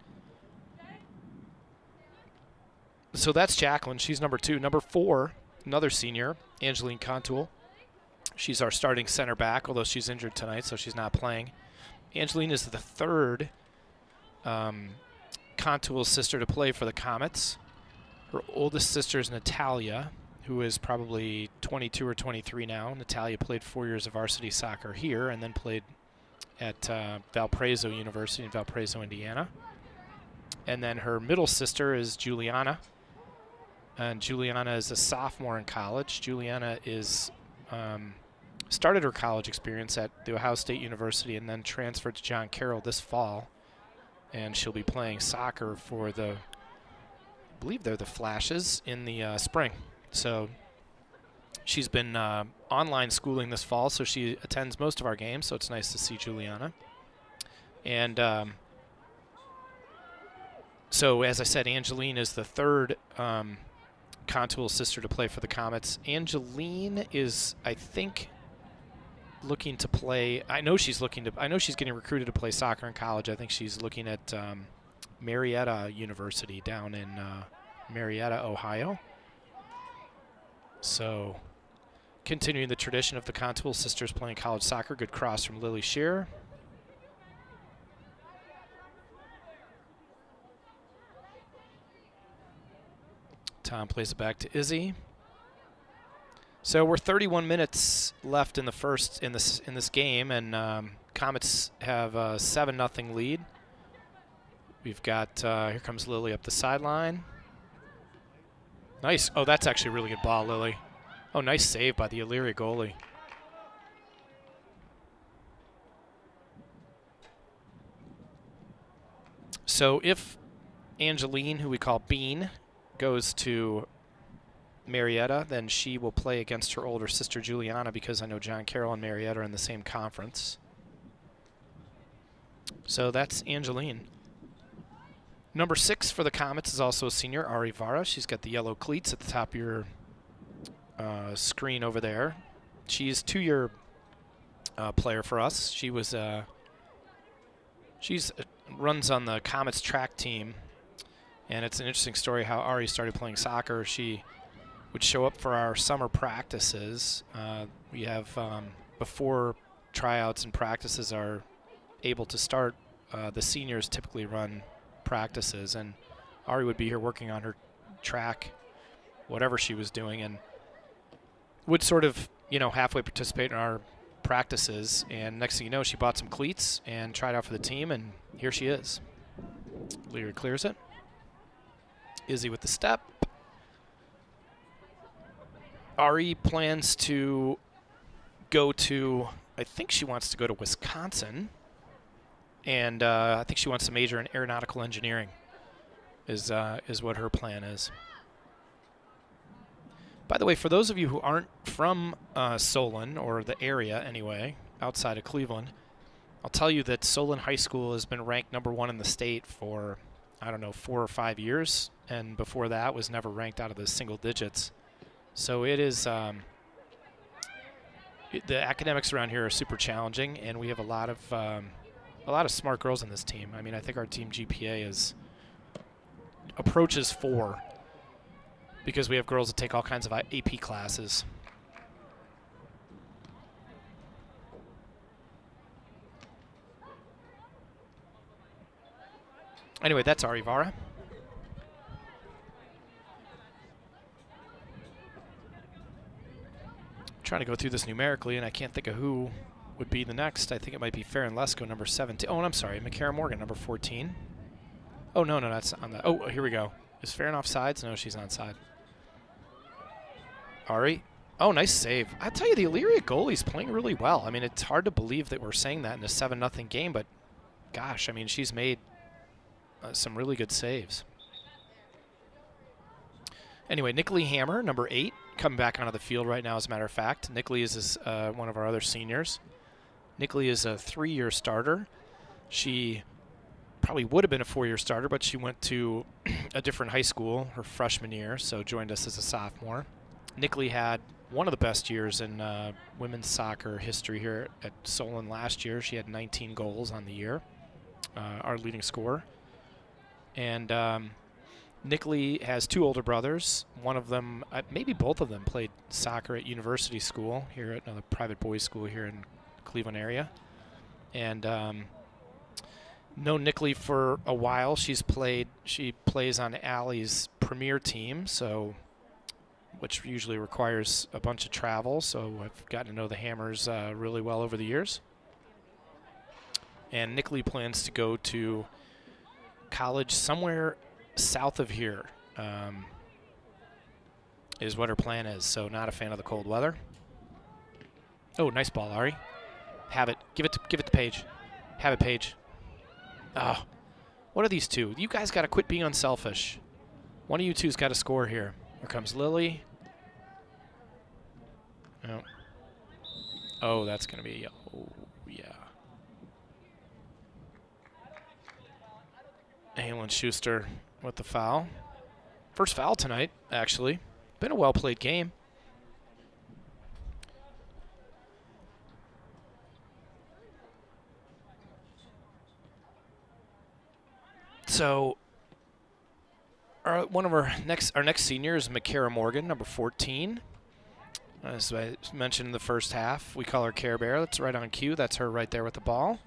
So that's Jacqueline. She's number 2. Number 4, another senior, Angeline Contoul. She's our starting center back, although she's injured tonight, so she's not playing. Angeline is the 3rd Contoul's sister to play for the Comets. Her oldest sister is Natalia, who is probably 22 or 23 now. Natalia played 4 years of varsity soccer here and then played at Valparaiso University in Valparaiso, Indiana. And then her middle sister is Juliana. And Juliana is a sophomore in college. Juliana is started her college experience at the Ohio State University and then transferred to John Carroll this fall. And she'll be playing soccer for I believe they're the Flashes in the spring. So she's been online schooling this fall, so she attends most of our games, so it's nice to see Juliana. And so, as I said, Angeline is the 3rd Contoul sister to play for the Comets. Angeline is, I think, looking to play. I know she's getting recruited to play soccer in college. I think she's looking at Marietta University down in Marietta, Ohio. So, continuing the tradition of the Contoul sisters playing college soccer. Good cross from Lily Shearer. Tom plays it back to Izzy. So we're 31 minutes left in the first in this game, and Comets have a 7-0 lead. We've got here comes Lily up the sideline. Nice. Oh, that's actually a really good ball, Lily. Oh, nice save by the Elyria goalie. So if Angeline, who we call Bean, goes to Marietta, then she will play against her older sister Juliana, because I know John Carroll and Marietta are in the same conference. So that's Angeline. Number 6 for the Comets is also a senior, Ari Vara. She's got the yellow cleats at the top of your screen over there. She's a 2-year player for us. She was runs on the Comets track team, and it's an interesting story how Ari started playing soccer. She would show up for our summer practices. We have before tryouts and practices are able to start, the seniors typically run practices, and Ari would be here working on her track, whatever she was doing, and would sort of, halfway participate in our practices. And next thing you know, she bought some cleats and tried out for the team, and here she is. Elyria clears it. Izzy with the step. Ari plans to go to, I think she wants to go to Wisconsin, and I think she wants to major in aeronautical engineering is what her plan is. By the way, for those of you who aren't from Solon, or the area anyway, outside of Cleveland, I'll tell you that Solon High School has been ranked #1 in the state for, 4 or 5 years, and before that was never ranked out of the single digits. So it is, the academics around here are super challenging, and we have a lot of smart girls on this team. I mean, I think our team GPA approaches 4, because we have girls that take all kinds of AP classes. Anyway, that's Ari Vara. Trying to go through this numerically, and I can't think of who would be the next. I think it might be Farron Lesko, number 17. Oh, and I'm sorry, McCara Morgan, number 14. Oh, no, that's on the. Oh, here we go. Is Farron offsides? No, she's onside. Ari. Oh, nice save. I tell you, the Elyria goalie's playing really well. I mean, it's hard to believe that we're saying that in a 7-0 game, but gosh, I mean, she's made some really good saves. Anyway, Nickley Hammer, number 8, coming back onto the field right now, as a matter of fact. Nickley is one of our other seniors. Nickley is a 3-year starter. She probably would have been a 4-year starter, but she went to a different high school her freshman year, so joined us as a sophomore. Nickley had one of the best years in women's soccer history here at Solon last year. She had 19 goals on the year, our leading scorer. And Nickley has 2 older brothers. One of them, maybe both of them, played soccer at University School here at another private boys' school here in Cleveland area. And known Nickley for a while. She plays on Allie's premier team, which usually requires a bunch of travel. So I've gotten to know the Hammers really well over the years. And Nickley plans to go to college somewhere south of here, is what her plan is. So not a fan of the cold weather. Oh, nice ball, Ari. Have it. Give it to Paige. Have it, Paige. Oh, what are these two? You guys got to quit being unselfish. One of you two's got to score here. Here comes Lily. Oh, oh, that's going to be, oh, yeah. Halen Schuster with the foul. First foul tonight, actually. Been a well-played game. So, our next senior is McCara Morgan, number 14. As I mentioned in the first half, we call her Care Bear. That's right on cue. That's her right there with the ball.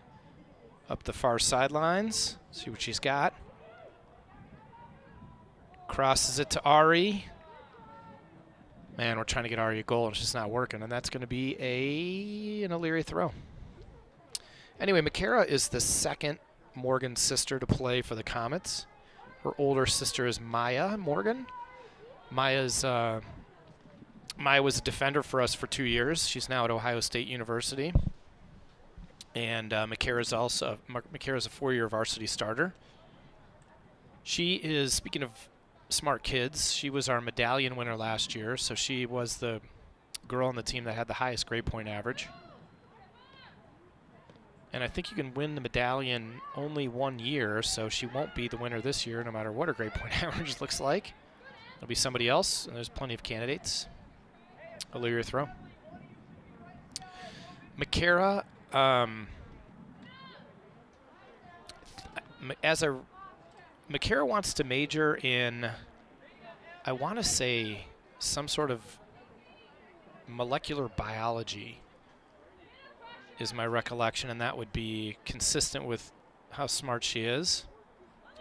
Up the far sidelines. See what she's got. Crosses it to Ari. Man, we're trying to get Ari a goal, and it's just not working. And that's going to be an Elyria throw. Anyway, McCara is the second Morgan sister to play for the Comets. Her older sister is Maya Morgan. Maya was a defender for us for 2 years. She's now at Ohio State University. And McCara's a 4-year varsity starter. She is, speaking of smart kids. She was our medallion winner last year, so she was the girl on the team that had the highest grade point average. And I think you can win the medallion only 1 year, so she won't be the winner this year no matter what her grade point average looks like. It'll be somebody else, and there's plenty of candidates. Elyria throw. McCara, McCara wants to major in, I want to say, some sort of molecular biology is my recollection, and that would be consistent with how smart she is.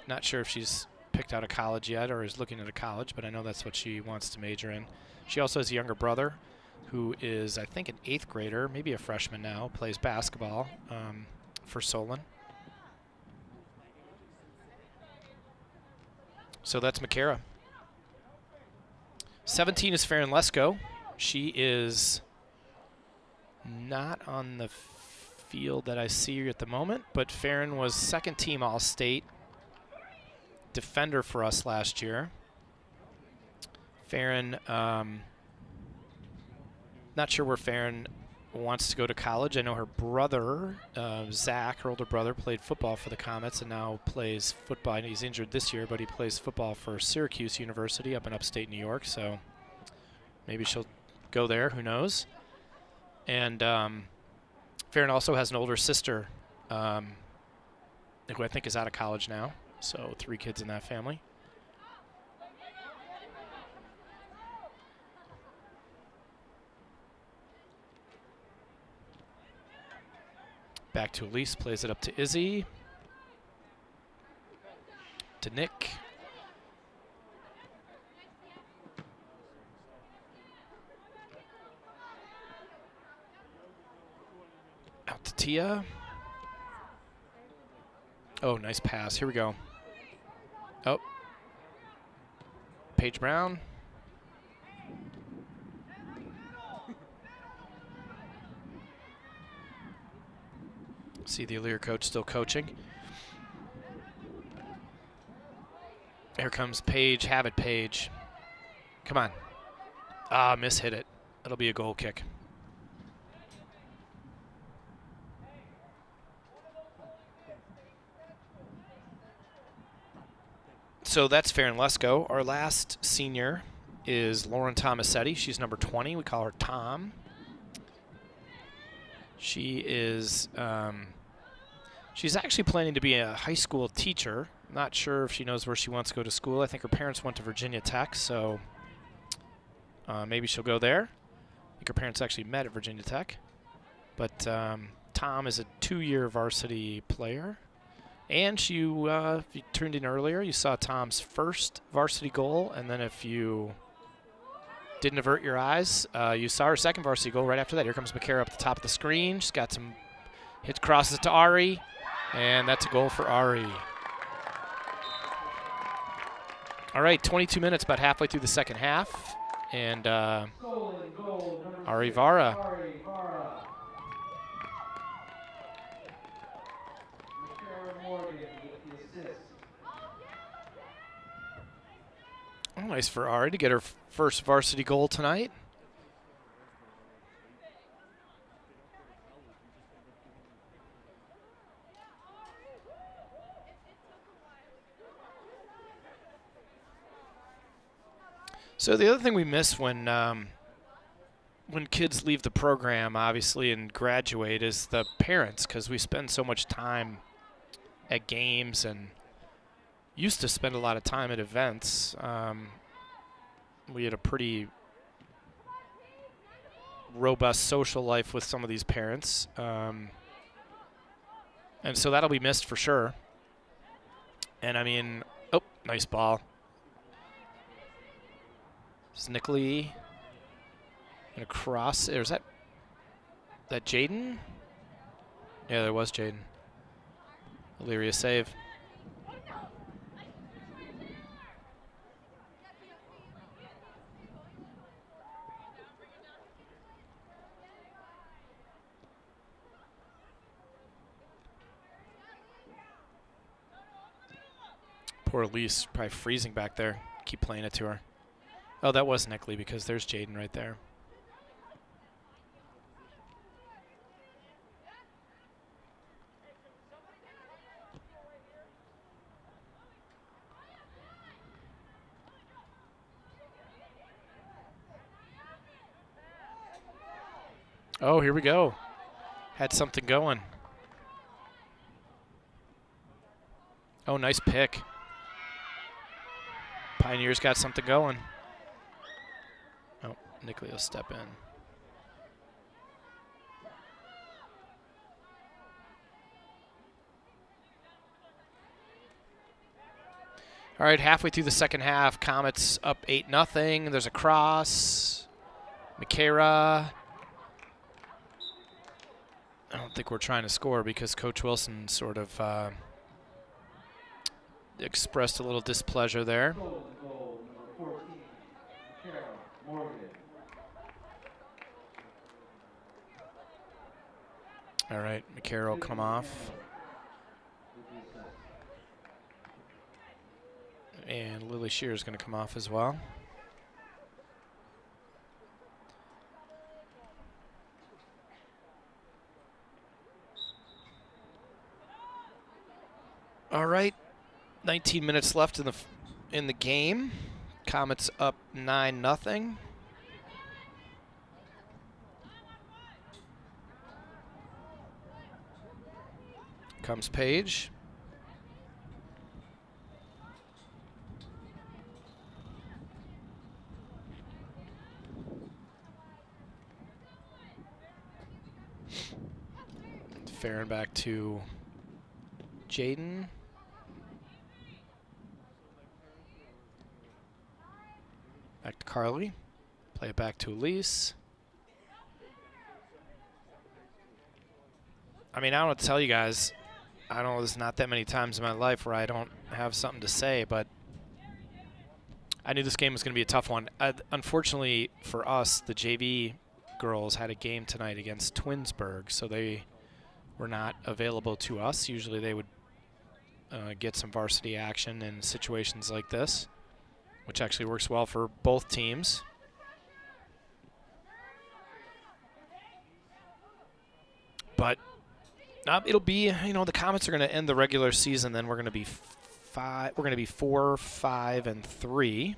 Not sure if she's picked out a college yet or is looking at a college, but I know that's what she wants to major in. She also has a younger brother who is, I think, an 8th grader, maybe a freshman now, plays basketball for Solon. So that's McCara. 17 is Farron Lesko. She is not on the field that I see at the moment, but Farron was 2nd team All-State defender for us last year. Farron, not sure where Farron wants to go to college. I know her brother, Zach, her older brother, played football for the Comets and now plays football. And he's injured this year, but he plays football for Syracuse University up in upstate New York, so maybe she'll go there, who knows. And Farron also has an older sister who I think is out of college now, so 3 kids in that family. Back to Elise, plays it up to Izzy. To Nick. Out to Tia. Oh, nice pass. Here we go. Oh. Paige Brown. See the Elyria coach still coaching. Here comes Paige. Have it, Paige. Come on. Ah, hit it. That'll be a goal kick. So that's Farron Lesko. Our last senior is Lauren Tomasetti. She's number 20. We call her Tom. She is, she's actually planning to be a high school teacher. Not sure if she knows where she wants to go to school. I think her parents went to Virginia Tech, so maybe she'll go there. I think her parents actually met at Virginia Tech. But Tom is a 2-year varsity player. And if you tuned in earlier, you saw Tom's first varsity goal. And then if you didn't avert your eyes, you saw her second varsity goal right after that. Here comes McCara up the top of the screen. She's got some hits, crosses to Ari. And that's a goal for Ari. All right, 22 minutes, about halfway through the second half. And Ari Vara. Oh, nice for Ari to get her first varsity goal tonight. So the other thing we miss when kids leave the program, obviously, and graduate is the parents, because we spend so much time at games and used to spend a lot of time at events. We had a pretty robust social life with some of these parents. And so that'll be missed for sure. And I mean, oh, nice ball. It's Nick Lee. And across, there's that Jaden? Yeah, there was Jaden. Elyria save. Poor Elise, probably freezing back there. keep playing it to her. Oh, that was Nickley because there's Jaden right there. Oh, here we go. Had something going. Oh, nice pick. Pioneers got something going. Oh, Nickley will step in. All right, halfway through the second half, Comets up 8-0. There's a cross. McCara. I don't think we're trying to score because Coach Wilson sort of expressed a little displeasure there. Goal, number 14, Carol Morgan. All right, McCara will come off. And Lily Shear is going to come off as well. All right, 19 minutes left in the game. Comets up 9-0. Comes Paige. Farron back to Jaden. Back to Carly. Play it back to Elise. I mean, I don't know what to tell you guys. I don't know, there's not that many times in my life where I don't have something to say, but I knew this game was going to be a tough one. Unfortunately for us, the JV girls had a game tonight against Twinsburg, so they were not available to us. Usually they would get some varsity action in situations like this, which actually works well for both teams. But it'll be, you know, the Comets are going to end the regular season. Then we're going to be 4, 5, and 3.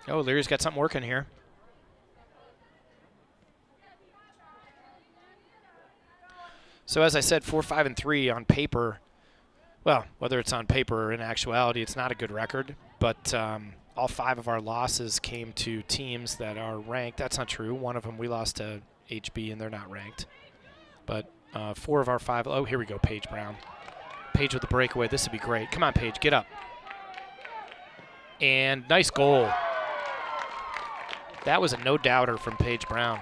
Oh, Elyria's got something working here. So as I said, 4, 5, and 3 on paper. Well, whether it's on paper or in actuality, it's not a good record. But all 5 of our losses came to teams that are ranked. That's not true. One of them we lost to HB, and they're not ranked. But 4 of our 5. Oh, here we go, Paige Brown. Paige with the breakaway. This would be great. Come on, Paige, get up. And nice goal. That was a no-doubter from Paige Brown.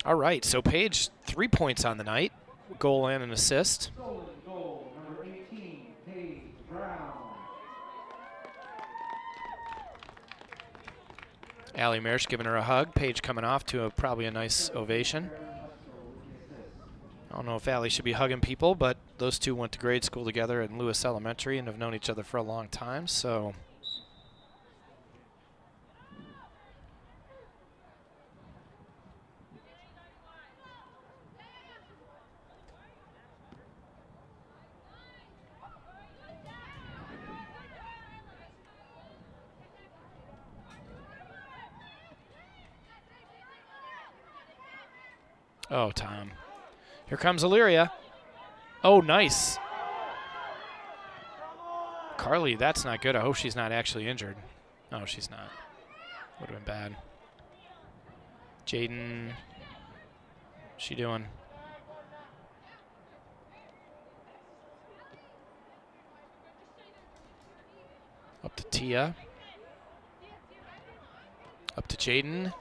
All right, so Paige, 3 points on the night. Goal and an assist. Solon goal, number 18, Paige Brown. Allie Marsh giving her a hug. Paige coming off to probably a nice ovation. I don't know if Allie should be hugging people, but those two went to grade school together at Lewis Elementary and have known each other for a long time, so. Oh, Tom. Here comes Elyria. Oh, nice. Carly, that's not good. I hope she's not actually injured. No, she's not. Would have been bad. Jaden, what's she doing? Up to Tia. Up to Jaden.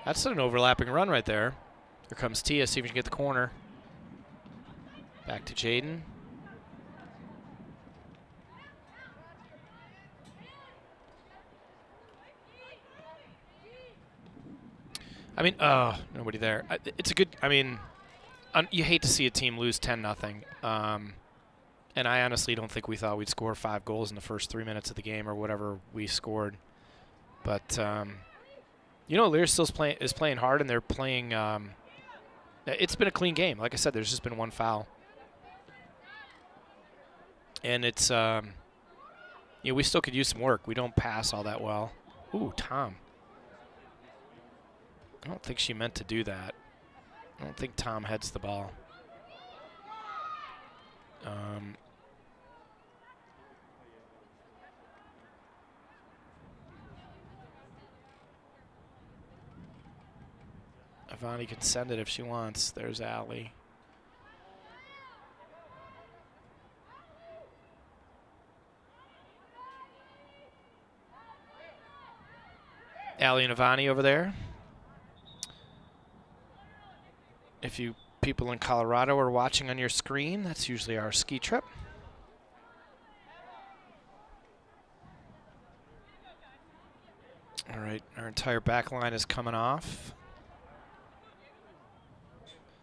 That's an overlapping run right there. Here comes Tia, see if she can get the corner. Back to Jaden. I mean, nobody there. It's a good. I mean, you hate to see a team lose 10-0. And I honestly don't think we thought we'd score 5 goals in the first 3 minutes of the game or whatever we scored. But you know, Elyria still is playing hard, and they're playing. It's been a clean game. Like I said, there's just been 1 foul, and it's you know, we still could use some work. We don't pass all that well. Ooh, Tom. I don't think she meant to do that. I don't think Tom heads the ball. Ivani can send it if she wants. There's Allie. Allie and Ivani over there. If you people in Colorado are watching on your screen, that's usually our ski trip. All right, our entire back line is coming off.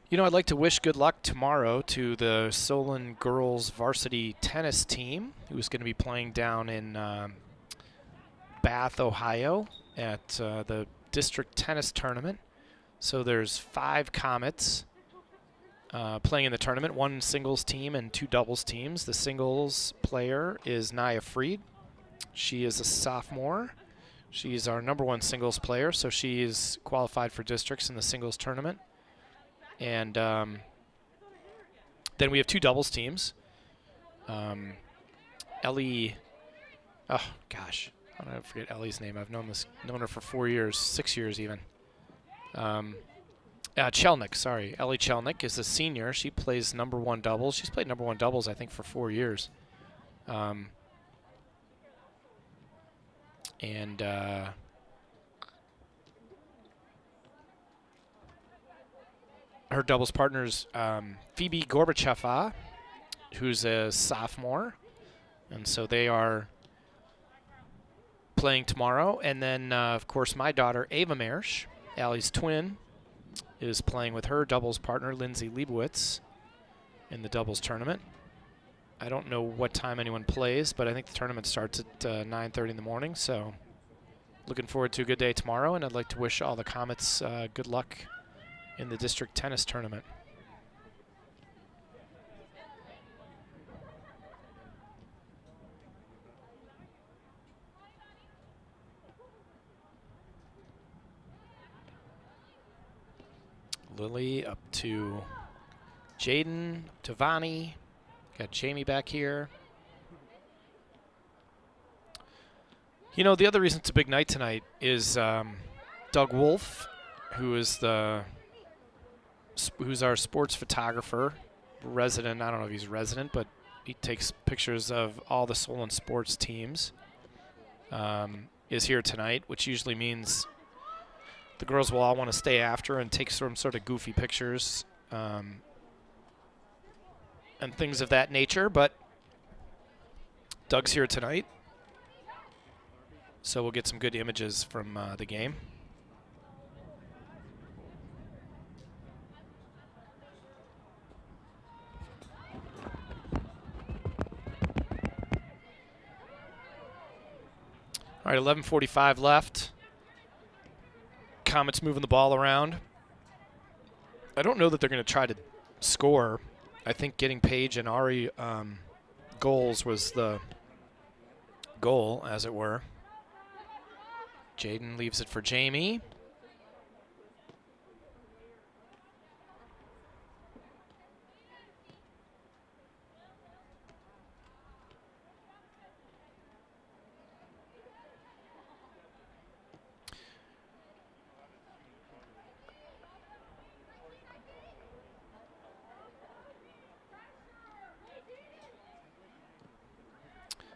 You know, I'd like to wish good luck tomorrow to the Solon girls varsity tennis team, who's going to be playing down in Bath, Ohio at the district tennis tournament. So there's 5 Comets playing in the tournament, 1 singles team and 2 doubles teams. The singles player is Naya Freed. She is a sophomore. She's our #1 singles player, so she is qualified for districts in the singles tournament. And then we have 2 doubles teams. Ellie, oh gosh, I don't forget Ellie's name. I've known her for 4 years, 6 years even. Chelnick, sorry. Ellie Chelnick is a senior. She plays #1 doubles. She's played #1 doubles, I think, for 4 years. Her doubles partner's Phoebe Gorbacheva, who's a sophomore. And so they are playing tomorrow. And then, of course, my daughter, Ava Mersch, Allie's twin, is playing with her doubles partner, Lindsay Leibowitz, in the doubles tournament. I don't know what time anyone plays, but I think the tournament starts at 9:30 in the morning. So looking forward to a good day tomorrow, and I'd like to wish all the Comets good luck in the district tennis tournament. Lily up to Jaden, to Vani. Got Jamie back here. You know, the other reason it's a big night tonight is Doug Wolf, who's our sports photographer, resident. I don't know if he's resident, but he takes pictures of all the Solon sports teams. Is here tonight, which usually means the girls will all want to stay after and take some sort of goofy pictures and things of that nature. But Doug's here tonight, so we'll get some good images from the game. All right, 11:45 left. Comets moving the ball around. I don't know that they're going to try to score. I think getting Paige and Ari goals was the goal, as it were. Jaden leaves it for Jamie.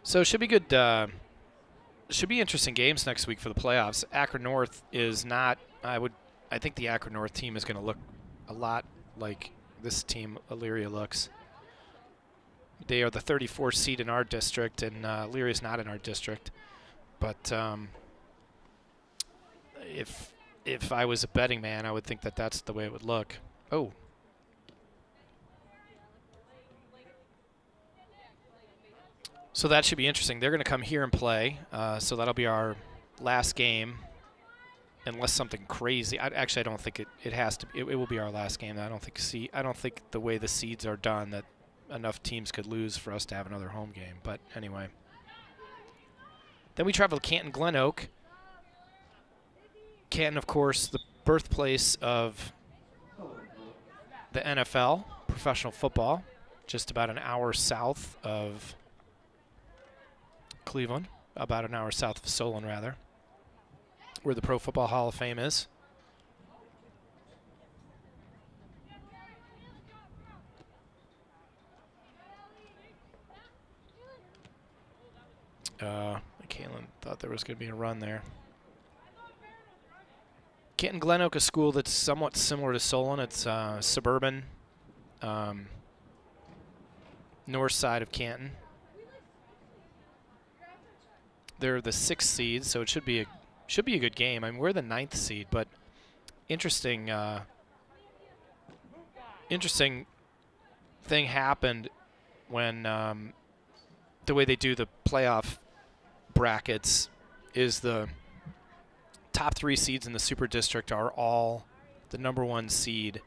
So it should be good. Should be interesting games next week for the playoffs. Akron North is not. I think the Akron North team is going to look a lot like this team Elyria looks. They are the 34th seed in our district, and Elyria is not in our district. But if if I was a betting man, I would think that that's the way it would look. Oh. So that should be interesting. They're going to come here and play. So that'll be our last game, unless something crazy. I don't think it has to. It will be our last game. I don't think the way the seeds are done that enough teams could lose for us to have another home game. But anyway. Then we travel to Canton Glen Oak. Canton, of course, the birthplace of the NFL, professional football, just about an hour south of Cleveland, about an hour south of Solon, rather, where the Pro Football Hall of Fame is. Caitlin thought there was going to be a run there. Canton Glen Oak, a school that's somewhat similar to Solon. It's suburban, north side of Canton. They're the 6th seed, so it should be a good game. I mean, we're the 9th seed, but interesting thing happened when the way they do the playoff brackets is the top 3 seeds in the Super District are all the #1 seed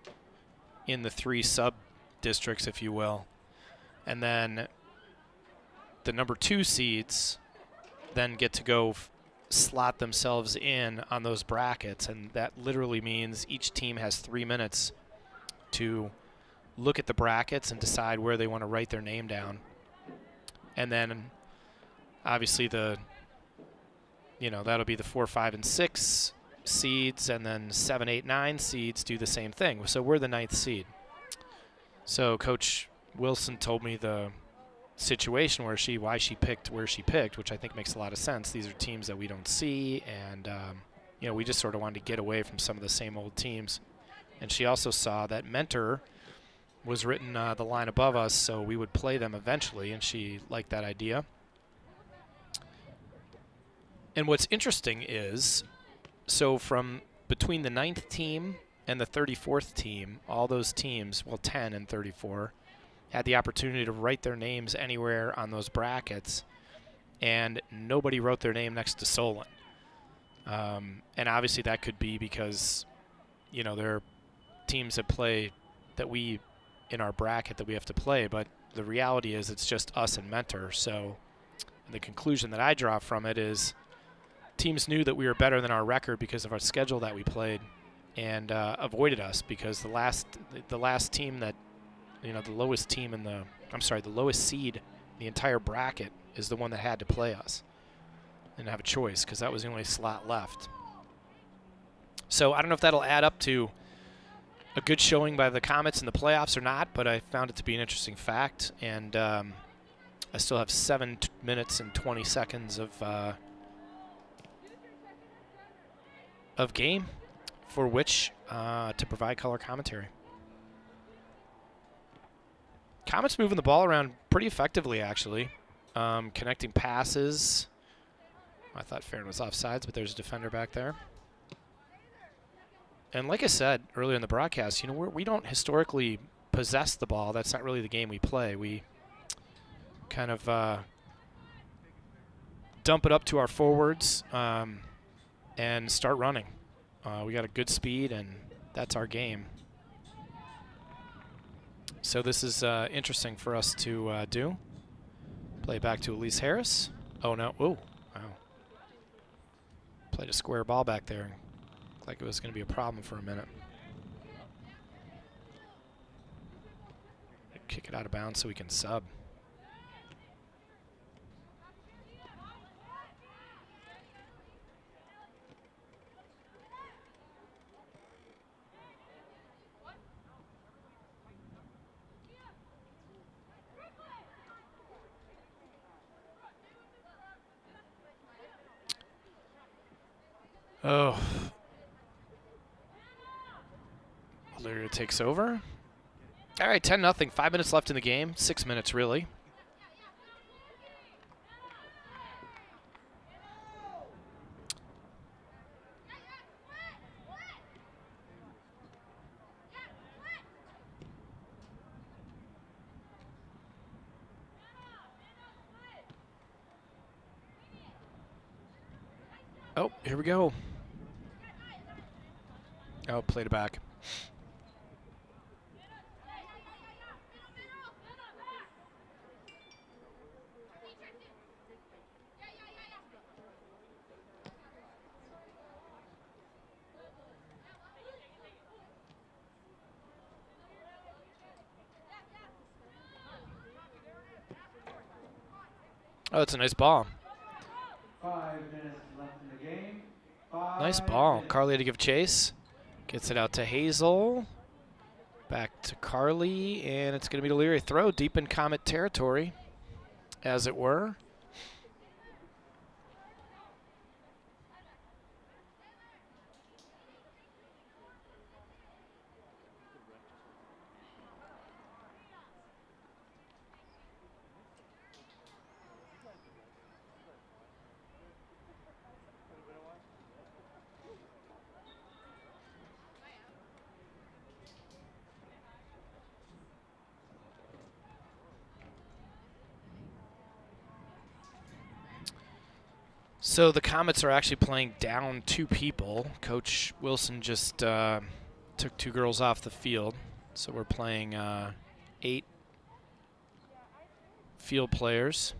in the 3 sub-districts, if you will. And then the #2 seeds then get to go slot themselves in on those brackets. And that literally means each team has 3 minutes to look at the brackets and decide where they want to write their name down. And then obviously that'll be the 4, 5, and 6 seeds, and then 7, 8, 9 seeds do the same thing. So we're the 9th seed. So Coach Wilson told me the situation why she picked where she picked, which I think makes a lot of sense. These are teams that we don't see, and we just sort of wanted to get away from some of the same old teams. And she also saw that Mentor was written the line above us, so we would play them eventually, and she liked that idea. And what's interesting is, so from between the 9th team and the 34th team, all those teams, well, 10 and 34, had the opportunity to write their names anywhere on those brackets, and nobody wrote their name next to Solon. And obviously that could be because, there are teams that play that we, in our bracket, that we have to play, but the reality is it's just us and Mentor. So the conclusion that I draw from it is teams knew that we were better than our record because of our schedule that we played, and avoided us because the last team that, the lowest seed in the entire bracket is the one that had to play us and have a choice because that was the only slot left. So I don't know if that'll add up to a good showing by the Comets in the playoffs or not, but I found it to be an interesting fact, and I still have 7 minutes and 20 seconds of game for which to provide color commentary. Comets moving the ball around pretty effectively, actually. Connecting passes. I thought Farron was offsides, but there's a defender back there. And like I said earlier in the broadcast, we don't historically possess the ball. That's not really the game we play. We kind of dump it up to our forwards and start running. We got a good speed, and that's our game. So this is interesting for us to do. Play back to Elise Harris. Oh, no. Oh, wow. Played a square ball back there. Looked like it was going to be a problem for a minute. Kick it out of bounds so we can sub. Oh. Elyria takes over. All right, 10-0. 5 minutes left in the game. 6 minutes, really. Oh, here we go. Oh, played it back. Oh, that's a nice ball. 5 minutes left in the game. 5 Nice ball. minutes. Carly to give chase. Gets it out to Hazel. Back to Carly, and it's going to be Elyria. Throw deep in Comet territory, as it were. So the Comets are actually playing down 2 people. Coach Wilson just took 2 girls off the field. So we're playing 8 field players.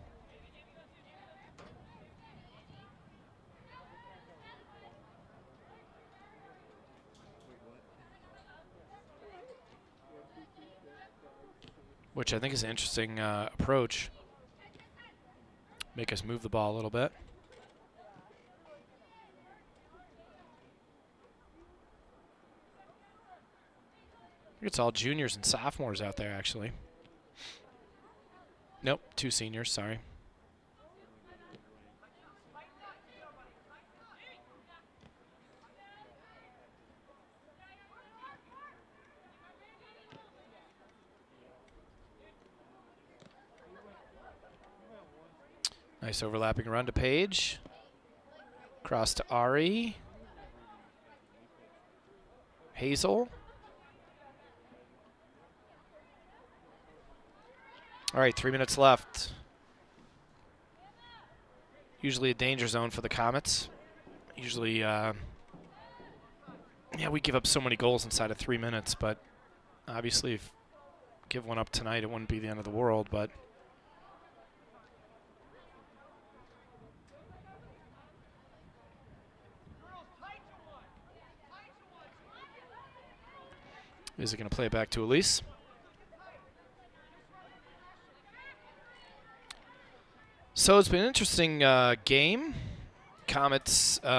Which I think is an interesting approach. Make us move the ball a little bit. I think it's all juniors and sophomores out there, actually. Nope, 2 seniors, sorry. Nice overlapping run to Paige. Cross to Ari. Hazel. All right, 3 minutes left. Usually a danger zone for the Comets. Usually, yeah, we give up so many goals inside of 3 minutes, but obviously if give one up tonight, it wouldn't be the end of the world, but is it going to play it back to Elise? So it's been an interesting game. Comets, you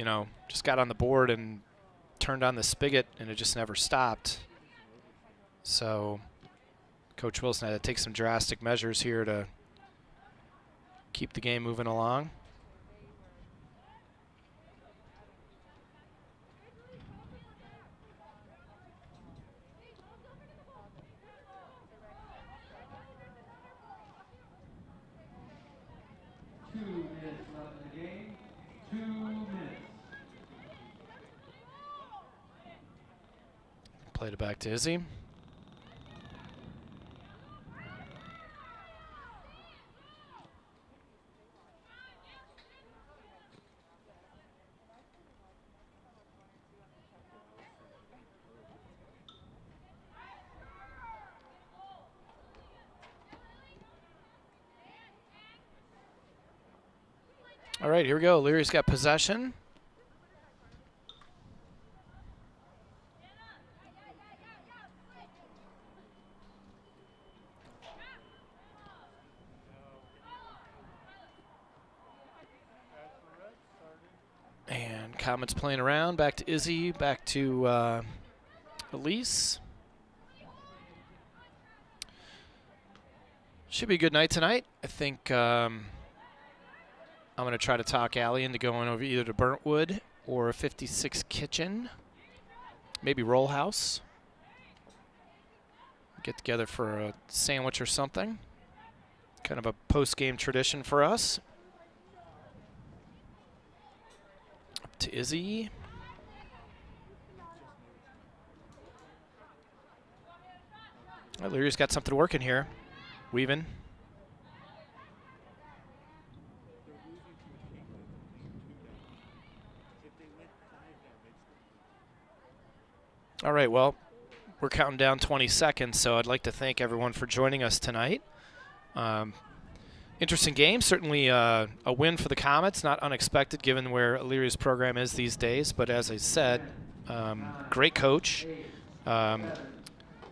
know, just got on the board and turned on the spigot, and it just never stopped. So Coach Wilson had to take some drastic measures here to keep the game moving along. Played it back to Izzy. All right, here we go. Elyria's got possession. And Comets playing around. Back to Izzy. Back to Elise. Should be a good night tonight. I think I'm going to try to talk Allie into going over either to Burntwood or 56 Kitchen. Maybe Roll House. Get together for a sandwich or something. Kind of a post-game tradition for us. Up to Izzy. Elyria's got something working here. Weaving. All right, well, we're counting down 20 seconds, so I'd like to thank everyone for joining us tonight. Interesting game, certainly a win for the Comets, not unexpected given where Elyria's program is these days, but as I said, great coach,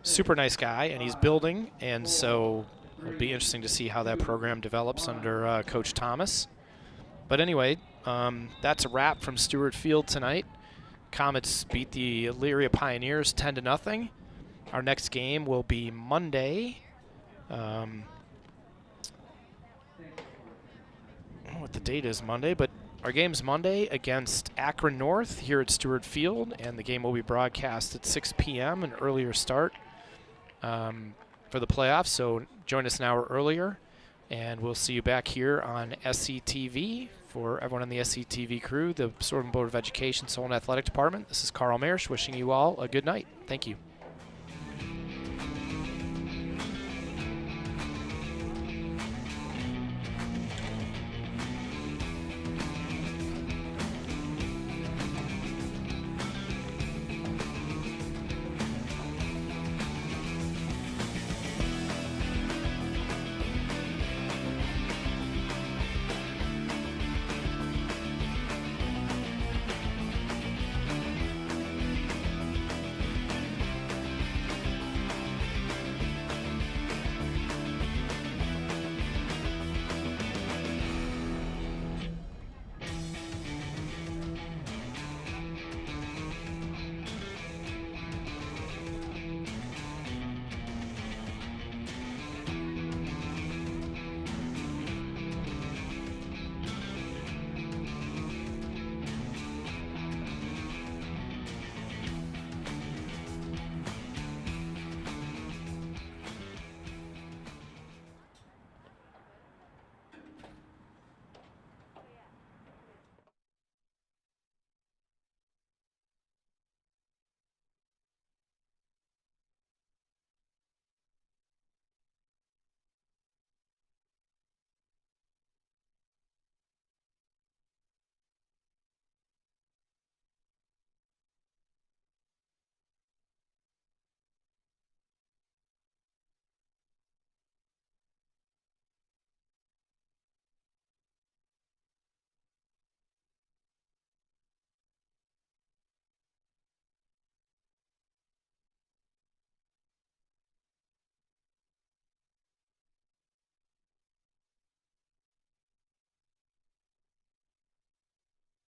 super nice guy, and he's building, and so it'll be interesting to see how that program develops under Coach Thomas. But anyway, that's a wrap from Stewart Field tonight. Comets beat the Elyria Pioneers 10-0. Our next game will be Monday. I don't know what the date is Monday, but our game's Monday against Akron North here at Stewart Field, and the game will be broadcast at 6 p.m., an earlier start for the playoffs, so join us an hour earlier, and we'll see you back here on SCTV. For everyone on the SCTV crew, the Solon Board of Education, Solon Athletic Department, this is Carl Marsh wishing you all a good night. Thank you.